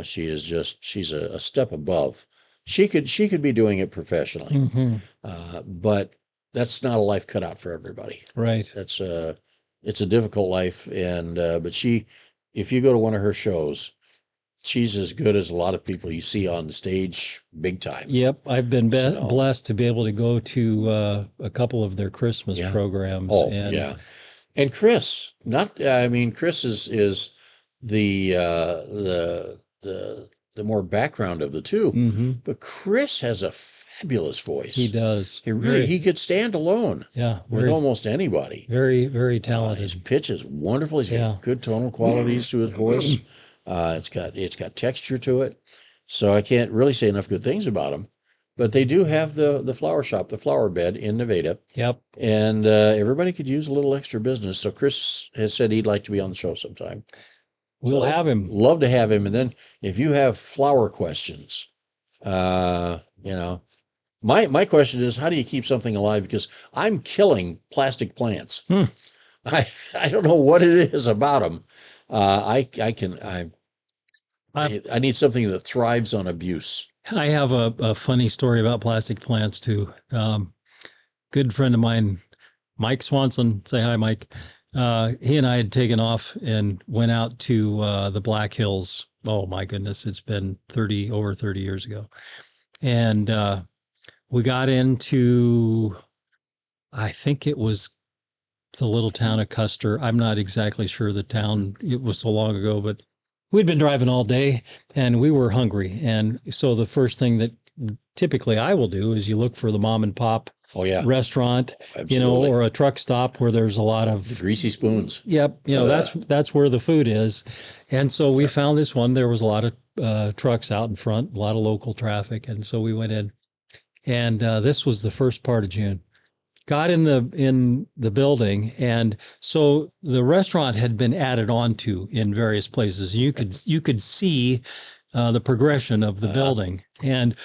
She is she's a step above. She could be doing it professionally. Mm-hmm. But that's not a life cut out for everybody. Right. It's a difficult life. And, but if you go to one of her shows, she's as good as a lot of people you see on the stage big time. Yep. I've been blessed to be able to go to a couple of their Christmas programs. Oh, yeah. And Chris, Chris is the more background of the two, mm-hmm. but Chris has a fabulous voice. He does. He could stand alone. Yeah, with almost anybody. Very, very talented. His pitch is wonderful. He's got good tonal qualities to his voice. It's got texture to it. So I can't really say enough good things about him. But they do have the flower shop, the flower bed in Nevada. Yep. And everybody could use a little extra business. So Chris has said he'd like to be on the show sometime. We'll have him. Love to have him. And then if you have flower questions, my question is, how do you keep something alive? Because I'm killing plastic plants. I don't know what it is about them. I need something that thrives on abuse. I have a funny story about plastic plants too. Good friend of mine, Mike Swanson, say hi, Mike. He and I had taken off and went out to the Black Hills. Oh my goodness, it's been over 30 years ago. And we got into, I think it was the little town of Custer. I'm not exactly sure the town, it was so long ago, but we'd been driving all day and we were hungry. And so the first thing that typically I will do is you look for the mom and pop restaurant, Absolutely. Or a truck stop where there's a lot of the greasy spoons. Yep. That's where the food is. And so we found this one. There was a lot of trucks out in front, a lot of local traffic. And so we went in, and this was the first part of June. Got in the building, and so the restaurant had been added on to in various places. You could see the progression of the building, and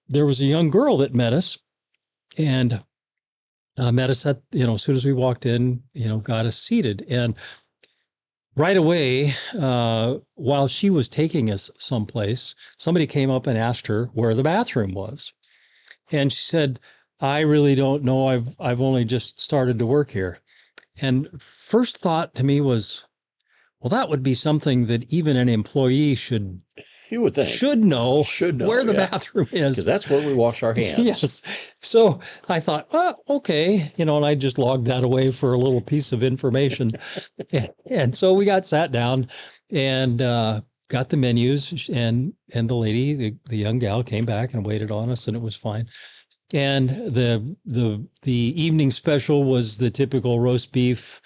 there was a young girl that met us, and met us at as soon as we walked in, got us seated, and right away, while she was taking us someplace, somebody came up and asked her where the bathroom was, and she said, I really don't know. I've only just started to work here. And first thought to me was, well, that would be something that even an employee should know where the bathroom is. Because that's where we wash our hands. Yes. So I thought, okay, and I just logged that away for a little piece of information. And so we got sat down, and got the menus, and the lady, the young gal, came back and waited on us, and it was fine. And the evening special was the typical roast beef,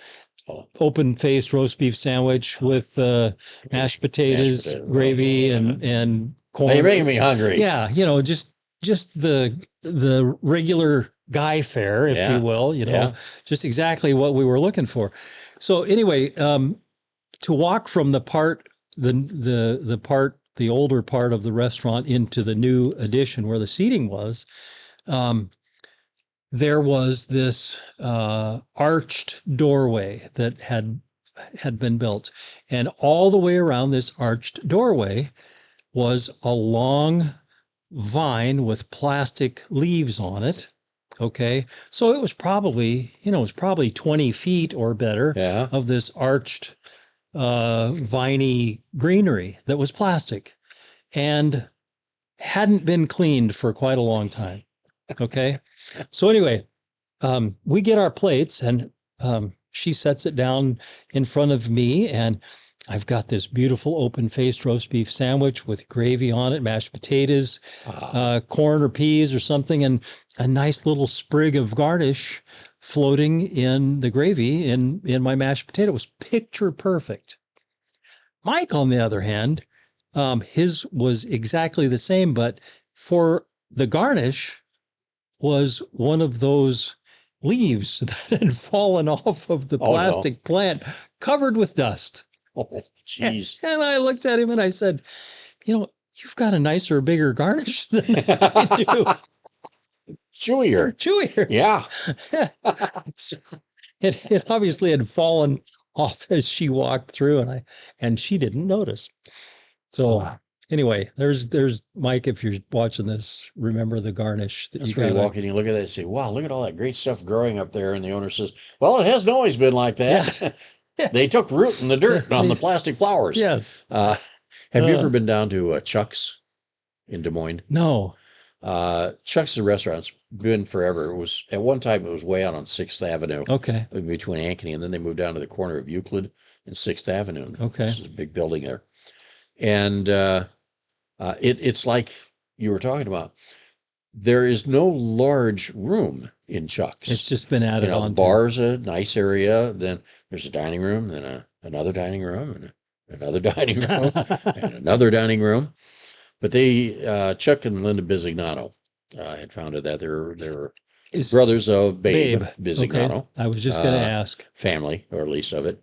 open-faced roast beef sandwich with mashed potatoes, gravy, and corn. You're making me hungry. Yeah, just the regular guy fare, if you will. Just exactly what we were looking for. So anyway, to walk from the older part of the restaurant into the new addition where the seating was, there was this arched doorway that had been built, and all the way around this arched doorway was a long vine with plastic leaves on it. Okay, so it was probably 20 feet or better of this arched viney greenery that was plastic and hadn't been cleaned for quite a long time. Okay. So anyway, we get our plates, and she sets it down in front of me, and I've got this beautiful open-faced roast beef sandwich with gravy on it, mashed potatoes, corn or peas or something, and a nice little sprig of garnish floating in the gravy in my mashed potato. It was picture perfect. Mike, on the other hand, his was exactly the same, but for the garnish was one of those leaves that had fallen off of the plastic plant, covered with dust. Oh, jeez. And I looked at him and I said, you've got a nicer, bigger garnish than I do. Chewier. Yeah. So it obviously had fallen off as she walked through, and she didn't notice. So anyway, there's Mike. If you're watching this, remember the garnish that That's where you walk in, you look at that and say, wow, look at all that great stuff growing up there. And the owner says, well, it hasn't always been like that. Yeah. They took root in the dirt on the plastic flowers. Yes. Have you ever been down to Chuck's in Des Moines? No. Chuck's is a restaurant. It's been forever. It was at one time it was way out on 6th Avenue. Okay. Between Ankeny, and then they moved down to the corner of Euclid and 6th Avenue. Okay. This is a big building there. And it's like you were talking about. There is no large room in Chuck's. It's just been added on. The bar's a nice area. Then there's a dining room, then another dining room, and another dining room, and another dining room. But Chuck and Linda Bisignano had founded that. They're brothers of Babe Bisignano. Okay. I was just going to ask. Family, or at least of it.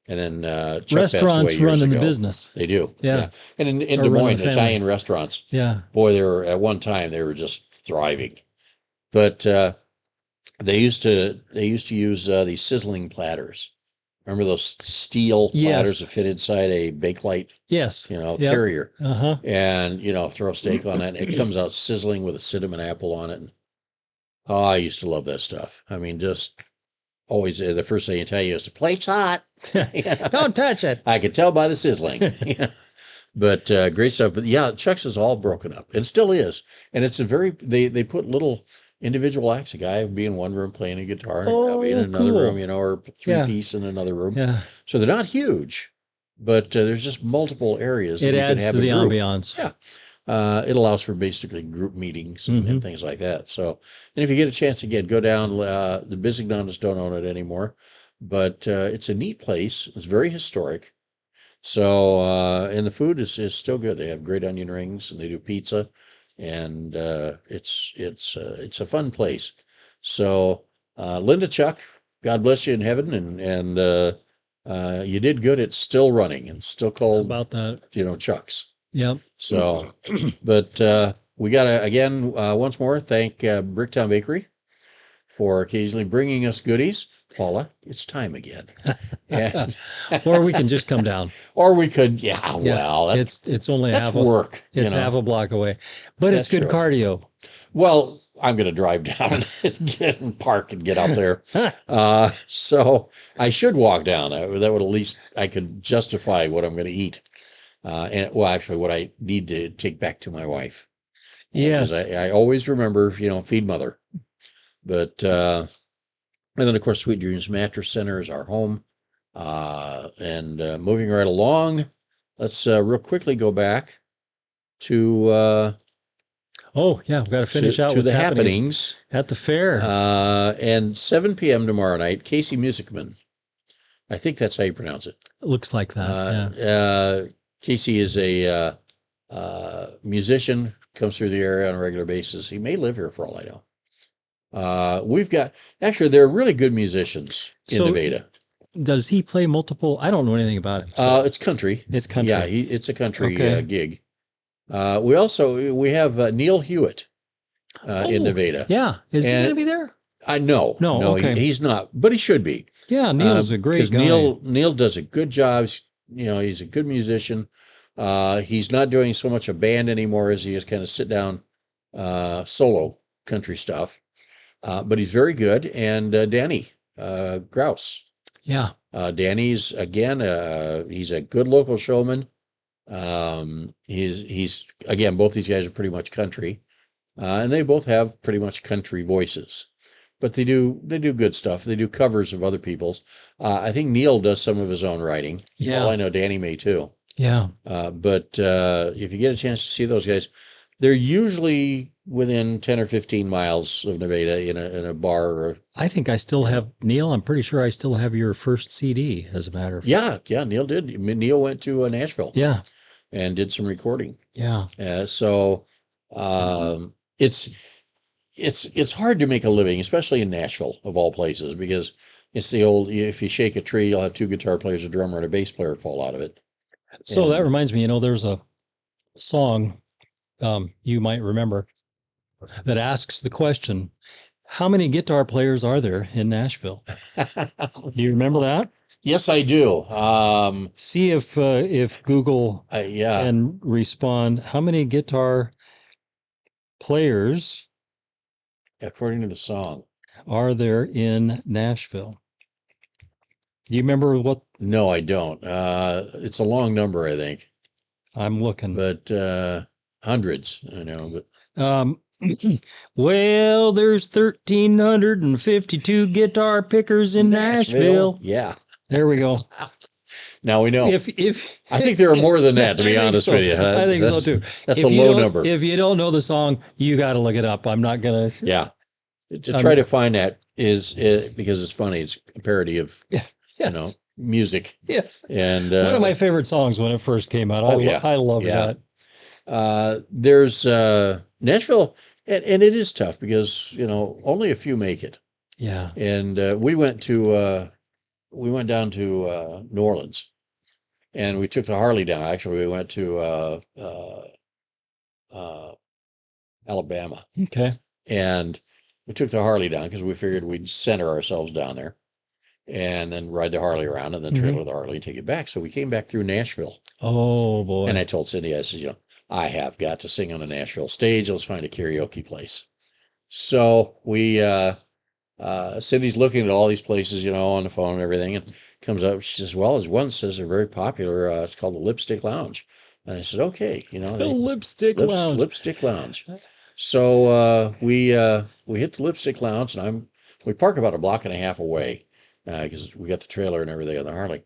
And then Chuck restaurants running the business. They do. Yeah. And in Des Moines, Italian restaurants. Yeah. Boy, at one time they were just thriving. But they used to use these sizzling platters. Remember those steel platters that fit inside a Bakelite? Yes. Carrier. Uh-huh. And throw a steak on that. It comes out sizzling with a cinnamon apple on it. I used to love that stuff. I mean, just always the first thing you tell you is the plate's hot. Don't touch it. I could tell by the sizzling. But great stuff. But yeah, Chuck's is all broken up and still is. And it's they put little individual acts. A guy would be in one room playing a guitar, and a guy be in another room, or three-piece in another room. Yeah. So they're not huge, but there's just multiple areas. It adds to the ambiance. Yeah. It allows for basically group meetings and things like that. So, and if you get a chance, again, go down. The Bisignanos don't own it anymore, but it's a neat place. It's very historic. So, and the food is still good. They have great onion rings, and they do pizza, and it's a fun place. So, Linda, Chuck, God bless you in heaven, and you did good. It's still running and still called about that. Chuck's. Yep. So, but we got to, again, once more, thank Bricktown Bakery for occasionally bringing us goodies. Paula, it's time again. Or we can just come down. Or we could, well, it's only that's work. It's half a block away, but it's good cardio. Well, I'm going to drive down and park and get out there. So I should walk down. That would at least, I could justify what I'm going to eat. Actually, what I need to take back to my wife. Yes. I always remember, feed mother. But, and then, of course, Sweet Dreams Mattress Center is our home. And moving right along, let's real quickly go back to Oh, yeah, we've got to finish out to what's the happening happenings. at the fair. And 7 p.m. tomorrow night, Casey Musicman. I think that's how you pronounce it. It looks like that. Yeah. Casey is a musician, comes through the area on a regular basis. He may live here for all I know. We've got, actually, they're really good musicians in So Nevada. does he play multiple? I don't know anything about him. So It's country. it's country. Yeah, it's a country Okay. gig. We have Neil Hewitt in Nevada. Yeah. Is he And- going to be there? No, okay. he's not, but he should be. Yeah, Neil's a great guy. Neil does a good job. He's a good musician. He's not doing so much a band anymore as he is kind of sit down solo country stuff. But he's very good. And Danny Grouse. Yeah. Danny's again. He's a good local showman. He's again. Both these guys are pretty much country, and they both have pretty much country voices. But they do good stuff. They do covers of other people's. I think Neil does some of his own writing. Yeah. All I know, Danny may too. Yeah. But if you get a chance to see those guys, they're usually within 10 or 15 miles of Nevada in a bar. Or, I think I still have Neil. I'm pretty sure I still have your first CD, as a matter of fact. yeah, Neil did. Neil went to Nashville Yeah. and did some recording. Yeah. So it's hard to make a living, especially in Nashville of all places, because it's the old, if you shake a tree, you'll have two guitar players, a drummer, and a bass player fall out of it. So that reminds me, there's a song you might remember that asks the question, how many guitar players are there in Nashville? Do you remember that? Yes, I do. See if Google Yeah. can respond. How many guitar players According to the song. are there in Nashville? Do you remember what? No, I don't. It's a long number, I think, I'm looking. but hundreds, I know. But Well, there's 1,352 guitar pickers in Nashville. Yeah. There we go. Now we know. If I think there are more than that, to be I think honest so. with you. I think so too. That's If a you low don't- number. If you don't know the song, you got to look it up. I'm not gonna. Yeah. To try to find that is because it's funny. It's a parody of Yes. music. Yes. And One of my favorite songs when it first came out. I love Yeah. that. There's Nashville, and it is tough because only a few make it. Yeah. And we went down to New Orleans, and we took the Harley down. Actually, we went to Alabama, Okay. and we took the Harley down because we figured we'd center ourselves down there, and then ride the Harley around, and then trailer the Harley and take it back. So we came back through Nashville, Oh boy. and I told Cindy, I said, I have got to sing on a Nashville stage. Let's find a karaoke place. So we. Cindy's looking at all these places, on the phone and everything, and comes up. She says, "Well, as one says, they're very popular. It's called the Lipstick Lounge." And I said, "Okay, the Lipstick Lounge. Lipstick Lounge." So we hit the Lipstick Lounge, and we park about a block and a half away because we got the trailer and everything on the Harley.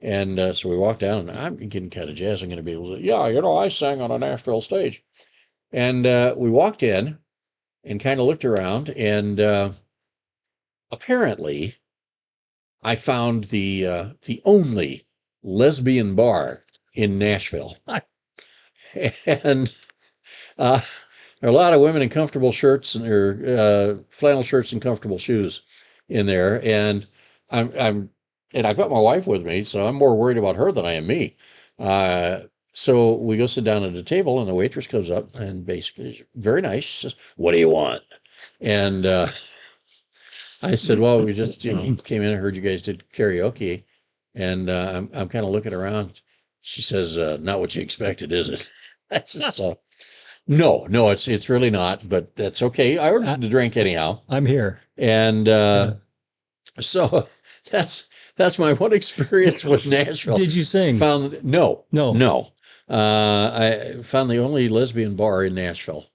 And so we walk down, and I'm getting kind of jazzed. I'm going to be able to, I sang on a Nashville stage. And we walked in and kind of looked around, and apparently, I found the only lesbian bar in Nashville, and there are a lot of women in comfortable shirts or flannel shirts and comfortable shoes in there, and I've got my wife with me, so I'm more worried about her than I am me. So we go sit down at a table, and the waitress comes up and basically, very nice, she says, "What do you want?" And I said, "Well, we just came in and heard you guys did karaoke, and I'm kind of looking around." She says, "Not what you expected, is it?" I said, no, it's really not, but that's okay. I ordered the drink anyhow. I'm here, and so that's my one experience with Nashville. Did you sing? No. I found the only lesbian bar in Nashville.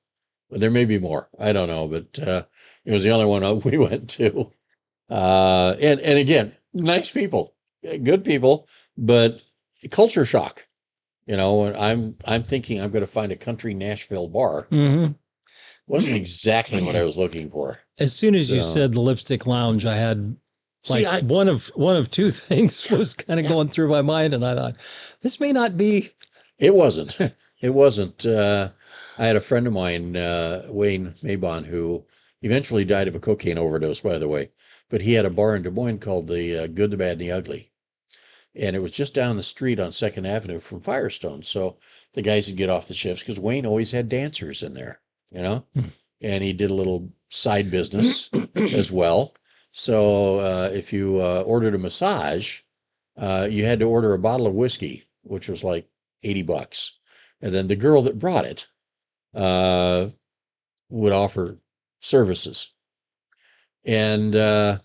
There may be more. I don't know, but it was the only one we went to. And again, nice people, good people, but culture shock. You know, and I'm thinking I'm going to find a country Nashville bar. Hmm. Wasn't exactly what I was looking for. As soon as you So, said the Lipstick Lounge, I had see, like one of two things was kind of yeah, going through my mind, and I thought this may not be. it wasn't. It wasn't. I had a friend of mine, Wayne Mabon, who eventually died of a cocaine overdose, by the way. But he had a bar in Des Moines called the Good, the Bad, and the Ugly. And it was just down the street on Second Avenue from Firestone. So the guys would get off the shifts because Wayne always had dancers in there, you know, and he did a little side business as well. So if you ordered a massage, you had to order a bottle of whiskey, which was like $80. And then the girl that brought it uh, would offer services. And I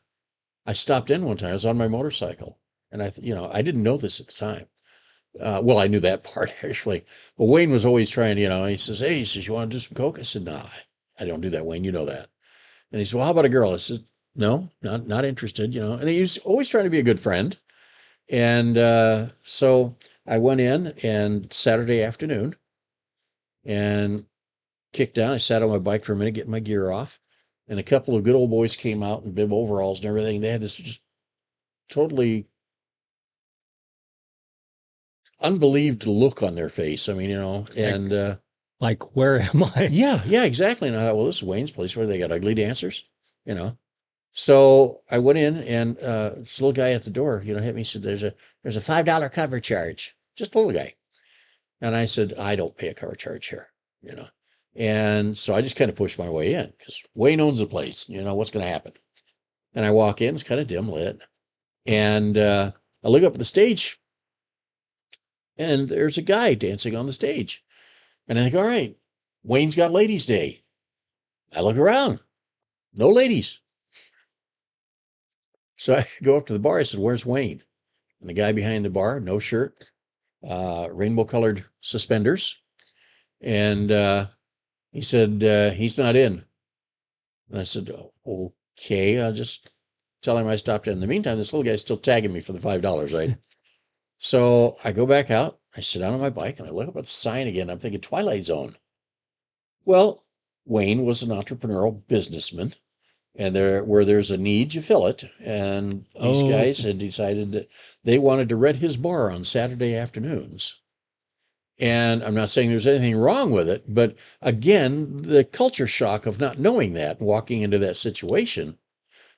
stopped in one time. I was on my motorcycle, and I didn't know this at the time. Well, I knew that part actually. But Wayne was always trying, he says, "Hey," he says, "you want to do some coke?" I said, "No, I don't do that, Wayne. You know that." And he said, "Well, how about a girl?" I said, "No, not interested." And he was always trying to be a good friend. And so I went in and Saturday afternoon and kicked down. I sat on my bike for a minute, getting my gear off, and a couple of good old boys came out in bib overalls and everything. They had this just totally unbelieved look on their face. I mean, and Like, where am I? yeah, exactly. And I thought, well, this is Wayne's place where they got ugly dancers, you know. So I went in, and this little guy at the door, hit me. Said, "There's a $5 cover charge." Just a little guy. And I said, "I don't pay a cover charge here, you know." And so I just kind of pushed my way in because Wayne owns the place. What's going to happen? And I walk in. It's kind of dim lit, and I look up at the stage, and there's a guy dancing on the stage. And I think, all right, Wayne's got ladies' day. I look around, no ladies. So I go up to the bar. I said, "Where's Wayne?" And the guy behind the bar, no shirt, rainbow colored suspenders. And he said, "He's not in." And I said, "Okay, I'll just tell him I stopped in." In the meantime, this little guy's still tagging me for the $5, right? So I go back out. I sit down on my bike and I look up at the sign again. I'm thinking Twilight Zone. Well, Wayne was an entrepreneurial businessman, and where there's a need, you fill it. And these Oh, guys had decided that they wanted to rent his bar on Saturday afternoons. And I'm not saying there's anything wrong with it, but again, the culture shock of not knowing that and walking into that situation.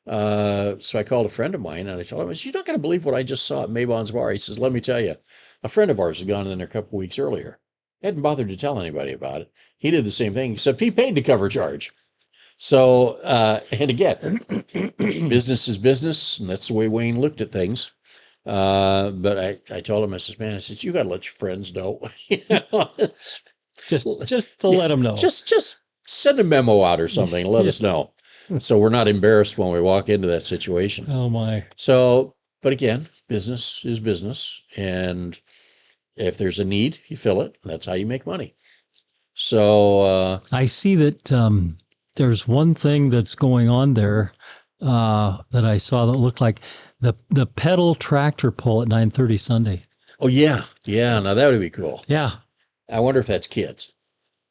So I called a friend of mine and I told him, "You're not going to believe what I just saw at Mabon's bar." He says, "Let me tell you, a friend of ours had gone in there a couple weeks earlier. Hadn't bothered to tell anybody about it. He did the same thing, except he paid the cover charge." So, and again, business is business, and that's the way Wayne looked at things. But I told him, I says, "Man," I said, "you got to let your friends know." just to let them know. Just send a memo out or something and let us know. So we're not embarrassed when we walk into that situation. Oh my. So, but again, business is business. And if there's a need, you fill it. And that's how you make money. So, I see that there's one thing that's going on there that I saw that looked like the pedal tractor pull at 9:30 Sunday. oh yeah, yeah. Now that would be cool. Yeah. I wonder if that's kids.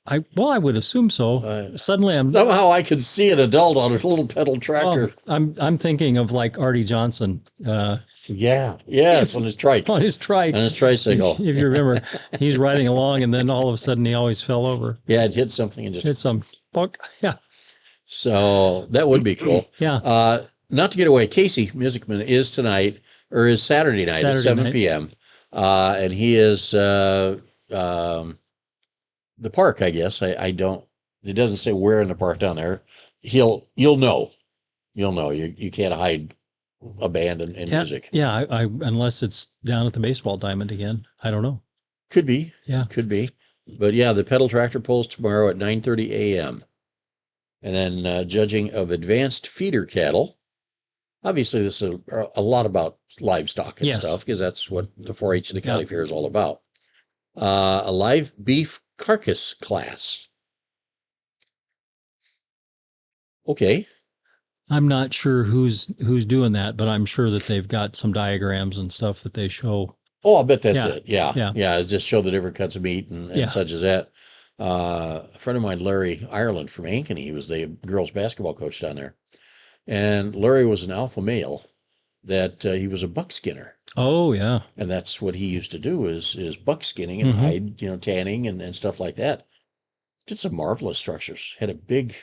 I would assume so. Suddenly Somehow I could see an adult on a little pedal tractor. I'm thinking of like Artie Johnson. Yeah, yes, on his trike. On his trike. On his tricycle. If you remember, he's riding along and then all of a sudden he always fell over. Yeah, it hit something and just hit some fuck. Yeah. So that would be cool. Yeah. Not to get away, Casey Musicman is tonight, or is Saturday night at 7 p.m. And he is the park, I guess. I don't, it doesn't say where in the park down there. You'll know. You'll know. You can't hide a band in music. Yeah. I unless it's down at the baseball diamond again. I don't know. Could be. Yeah. Could be. But yeah, the pedal tractor pulls tomorrow at 9:30 a.m. And then judging of advanced feeder cattle. Obviously, this is a lot about livestock and stuff, because that's what the 4-H of the county fair is all about. A live beef carcass class. Okay. I'm not sure who's doing that, but I'm sure that they've got some diagrams and stuff that they show. Oh, I'll bet that's Yeah. it. Yeah. Yeah. Yeah. It's just show the different cuts of meat and Yeah. such as that. A friend of mine, Larry Ireland from Ankeny, he was the girls basketball coach down there. And Larry was an alpha male that he was a buckskinner. Oh, yeah. And that's what he used to do is buckskinning and Mhm. hide, tanning and stuff like that. Did some marvelous structures. Had a big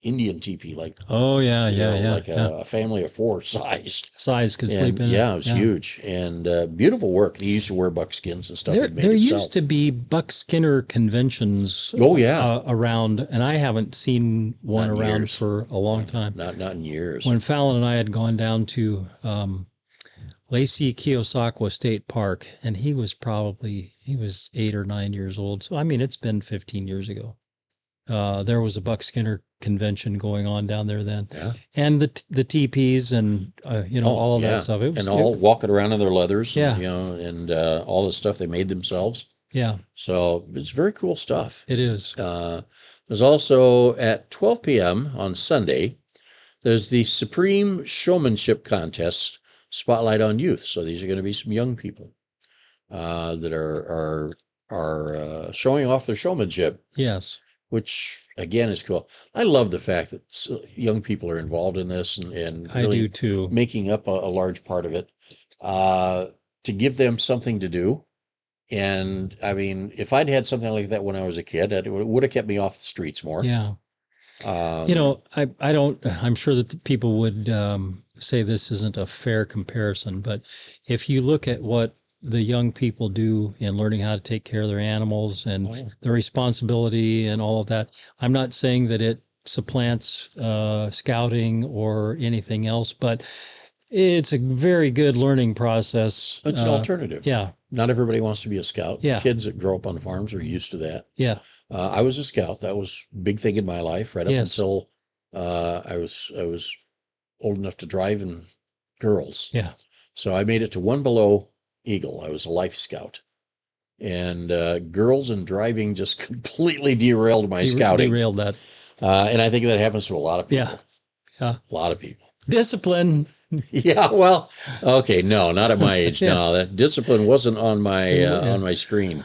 Indian teepee, like, Oh, yeah. Yeah. Yeah. like Yeah. a family of four size. Size could sleep And in yeah, it. it was Yeah. huge and beautiful work. He used to wear buckskins and stuff There, he'd made there himself. used to be Buck Skinner conventions Oh, yeah. around, and I haven't seen one Not in around years. for a long time. Not in years. When Fallon and I had gone down to Lacey Kiyosakwa State Park, and he was 8 or 9 years old. So, I mean, it's been 15 years ago. There was a Buck Skinner convention going on down there then. Yeah. And the teepees and, all of that stuff. It was And all walking around in their leathers. Yeah. And all the stuff they made themselves. Yeah, So it's very cool stuff. it is. There's also at 12 p.m. on Sunday, there's the Supreme Showmanship Contest Spotlight on Youth. So these are going to be some young people that are showing off their showmanship, Yes. which again is cool. I love the fact that young people are involved in this and I really do too. making up a large part of it to give them something to do. And I mean, if I'd had something like that when I was a kid, it would have kept me off the streets more. Yeah. Um, I'm sure that the people would say this isn't a fair comparison, but if you look at what the young people do in learning how to take care of their animals and Oh, yeah. the responsibility and all of that, I'm not saying that it supplants scouting or anything else, but it's a very good learning process. It's an alternative. Yeah. Not everybody wants to be a scout. Yeah. Kids that grow up on farms are used to that. Yeah. I was a scout. That was a big thing in my life, right up Yes. until I was old enough to drive in girls. Yeah. So I made it to one below Eagle. I was a life scout. And girls and driving just completely derailed my scouting. Derailed that. And I think that happens to a lot of people. Yeah. Yeah. A lot of people. Discipline. Yeah, well, okay, no, not at my age. Yeah. No, that discipline wasn't on my Yeah. on my screen.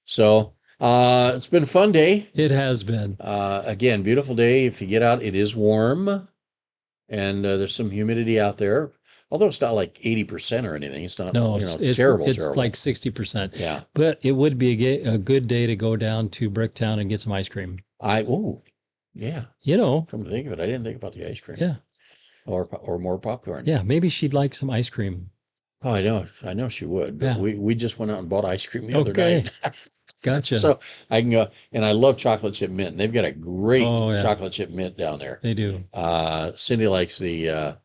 So it's been a fun day. It has been. Again, beautiful day. If you get out, it is warm, and there's some humidity out there. Although it's not like 80% or anything. It's not No, it's terrible. It's terrible. like 60%. Yeah. But it would be a good day to go down to Bricktown and get some ice cream. Yeah. You know. Come to think of it, I didn't think about the ice cream. Yeah. Or more popcorn. Yeah. Maybe she'd like some ice cream. Oh, I know she would. But Yeah. we just went out and bought ice cream the other Okay. night. Gotcha. So I can go, and I love chocolate chip mint. They've got a great Oh, yeah. chocolate chip mint down there. They do. Cindy likes the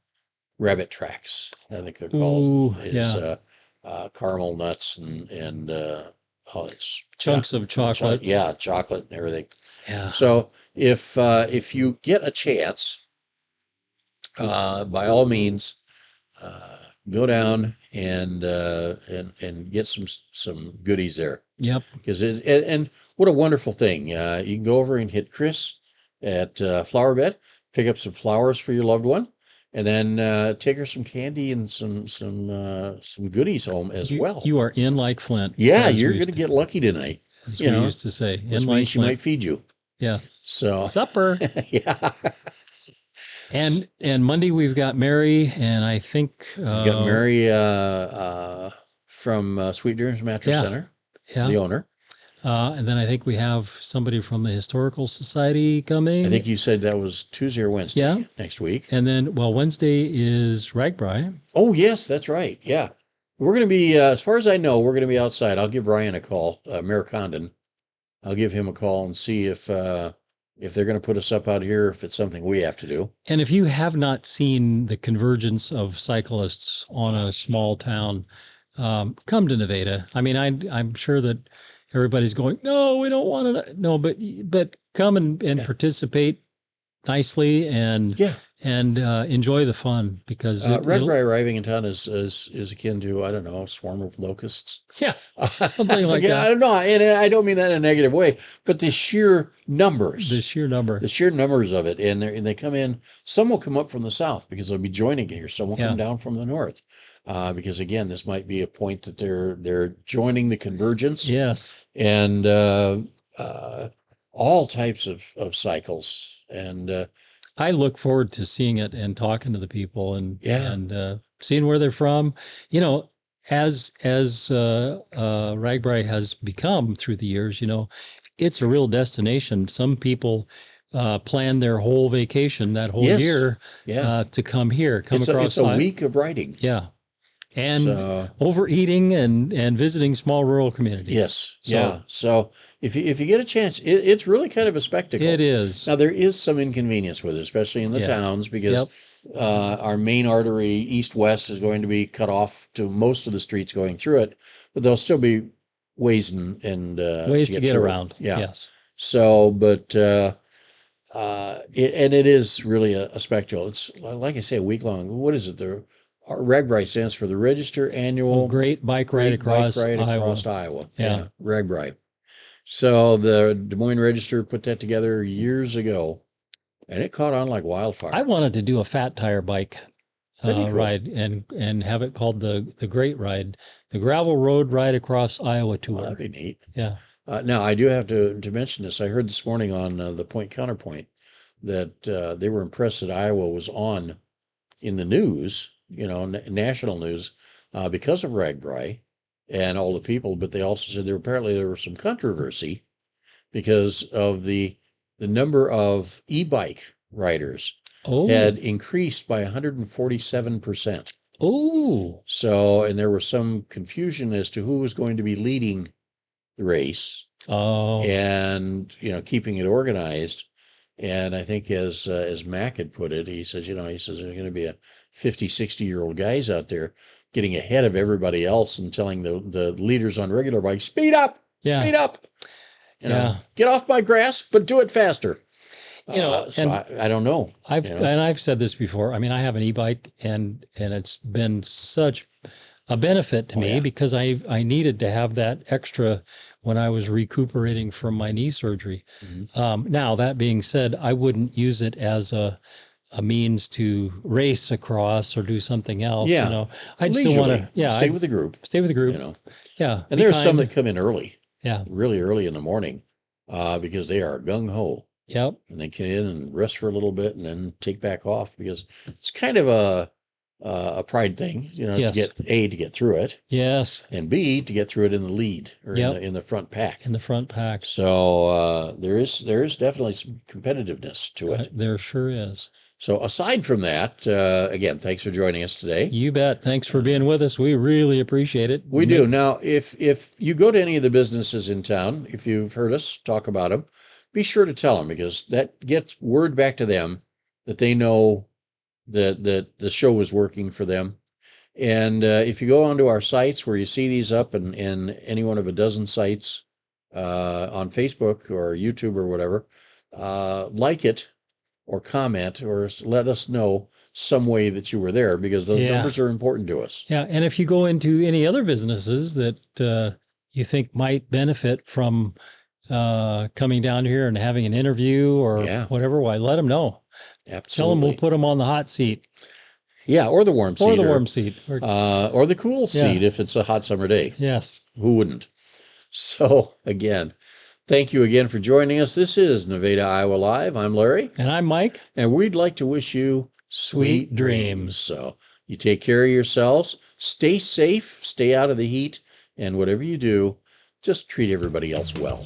rabbit tracks. I think they're called. Ooh, Is caramel nuts and it's Chunks of chocolate. chocolate and everything. Yeah. So if you get a chance, by all means, go down and get some goodies there. Yep. Because and what a wonderful thing. You can go over and hit Chris at Flower Bed, pick up some flowers for your loved one, and then take her some candy and some goodies home as well. You are in like Flint. Yeah, as you're we going to used get lucky tonight. As you we know, used to say. Which In like means she Flint. might feed you. Yeah. So Supper. yeah. And Monday we've got Mary, and I think You got Mary from Sweet Dreams Mattress Yeah. Center, yeah. the owner. And then I think we have somebody from the Historical Society coming. I think you said that was Tuesday or Wednesday Yeah. next week. And then, Wednesday is Ragbri. Oh, yes, that's right. Yeah. We're going to be, as far as I know, we're going to be outside. I'll give Ryan a call, Mayor Condon. I'll give him a call and see if they're going to put us up out here, if it's something we have to do. And if you have not seen the convergence of cyclists on a small town, come to Nevada. I mean, I'm sure that everybody's going, no, we don't want to. No, but come and Yeah. participate nicely and Yeah. and enjoy the fun because Ragbri arriving in town is akin to, I don't know, a swarm of locusts. yeah, something like Yeah, I that. don't know, and I don't mean that in a negative way, but the sheer The numbers, sheer number. the sheer numbers of it, and they come in. Some will come up from the south because they'll be joining it here. Some will Yeah. come down from the north, because again, this might be a point that they're joining the convergence, Yes. and all types of cycles, and I look forward to seeing it and talking to the people and Yeah. seeing where they're from. You know, as Ragbri has become through the years, you know, it's a real destination. Some people plan their whole vacation that whole Yes. year Yeah. to come here, come across. It's a week of writing. Yeah, and So overeating and visiting small rural communities. yes, So- yeah. So if you get a chance, it's really kind of a spectacle. It is. Now there is some inconvenience with it, especially in the Yeah. towns, because Yep. our main artery east-west is going to be cut off to most of the streets going through it, but there'll still be ways and Ways to get through it. around. Yeah. Yes. So, but it is really a spectacle. It's like I say, a week long. What is it? Ragbri stands for the Register Annual Great bike ride across Iowa. Iowa. Yeah. Ragbri. So the Des Moines Register put that together years ago, and it caught on like wildfire. I wanted to do a fat tire bike That'd be cool. ride and have it called the Great Ride, the gravel road ride across Iowa tour. Well, that'd be neat. Yeah. Now I do have to mention this. I heard this morning on the Point Counterpoint that they were impressed that Iowa was on in the news, you know, national news, because of Ragbri and all the people. But they also said there was some controversy because of the number of e-bike riders Oh. had increased by 147%. Oh. So, and there was some confusion as to who was going to be leading the race Oh. and, you know, keeping it organized. And I think as Mac had put it, he says there's going to be a 50, 60-year-old guys out there getting ahead of everybody else and telling the leaders on regular bikes, speed up, Yeah. speed up. You know, Yeah. get off my grass, but do it faster. You know, so I don't know. I've said this before. I mean, I have an e-bike and it's been such a benefit to Oh, me yeah. because I needed to have that extra when I was recuperating from my knee surgery. Mhm. Now that being said, I wouldn't use it as a means to race across or do something else. Yeah. You know, I'd still want Leisurely. to, Stay with the group, stay with the group. you know. Yeah. And be there are some kind. that come in early, Yeah. really early in the morning, because they are gung-ho. Yep. And they get in and rest for a little bit and then take back off because it's kind of a pride thing, you know, Yes. to get through it, Yes. and B, to get through it in the lead or Yep. in the front pack. In the front pack. So there is definitely some competitiveness to it. There sure is. So aside from that, again, thanks for joining us today. You bet. Thanks for being with us. We really appreciate it. We do. Now, if you go to any of the businesses in town, if you've heard us talk about them, be sure to tell them because that gets word back to them that they know that the show is working for them. And if you go onto our sites where you see these up and any one of a dozen sites on Facebook or YouTube or whatever, like it or comment or let us know some way that you were there because those Yeah. numbers are important to us. Yeah. And if you go into any other businesses that you think might benefit from coming down here and having an interview or Yeah. whatever, why let them know. Tell them Absolutely. we'll put them on the hot seat Yeah, or the warm seat. or the warm seat. Or, Or the cool seat if it's a hot summer day. yes. Who wouldn't? So, again, thank you again for joining us. This is Nevada, Iowa Live. I'm Larry, And I'm Mike. and we'd like to wish you sweet Sweet dreams. So, you take care of yourselves, stay safe, stay out of the heat, and whatever you do, just treat everybody else well.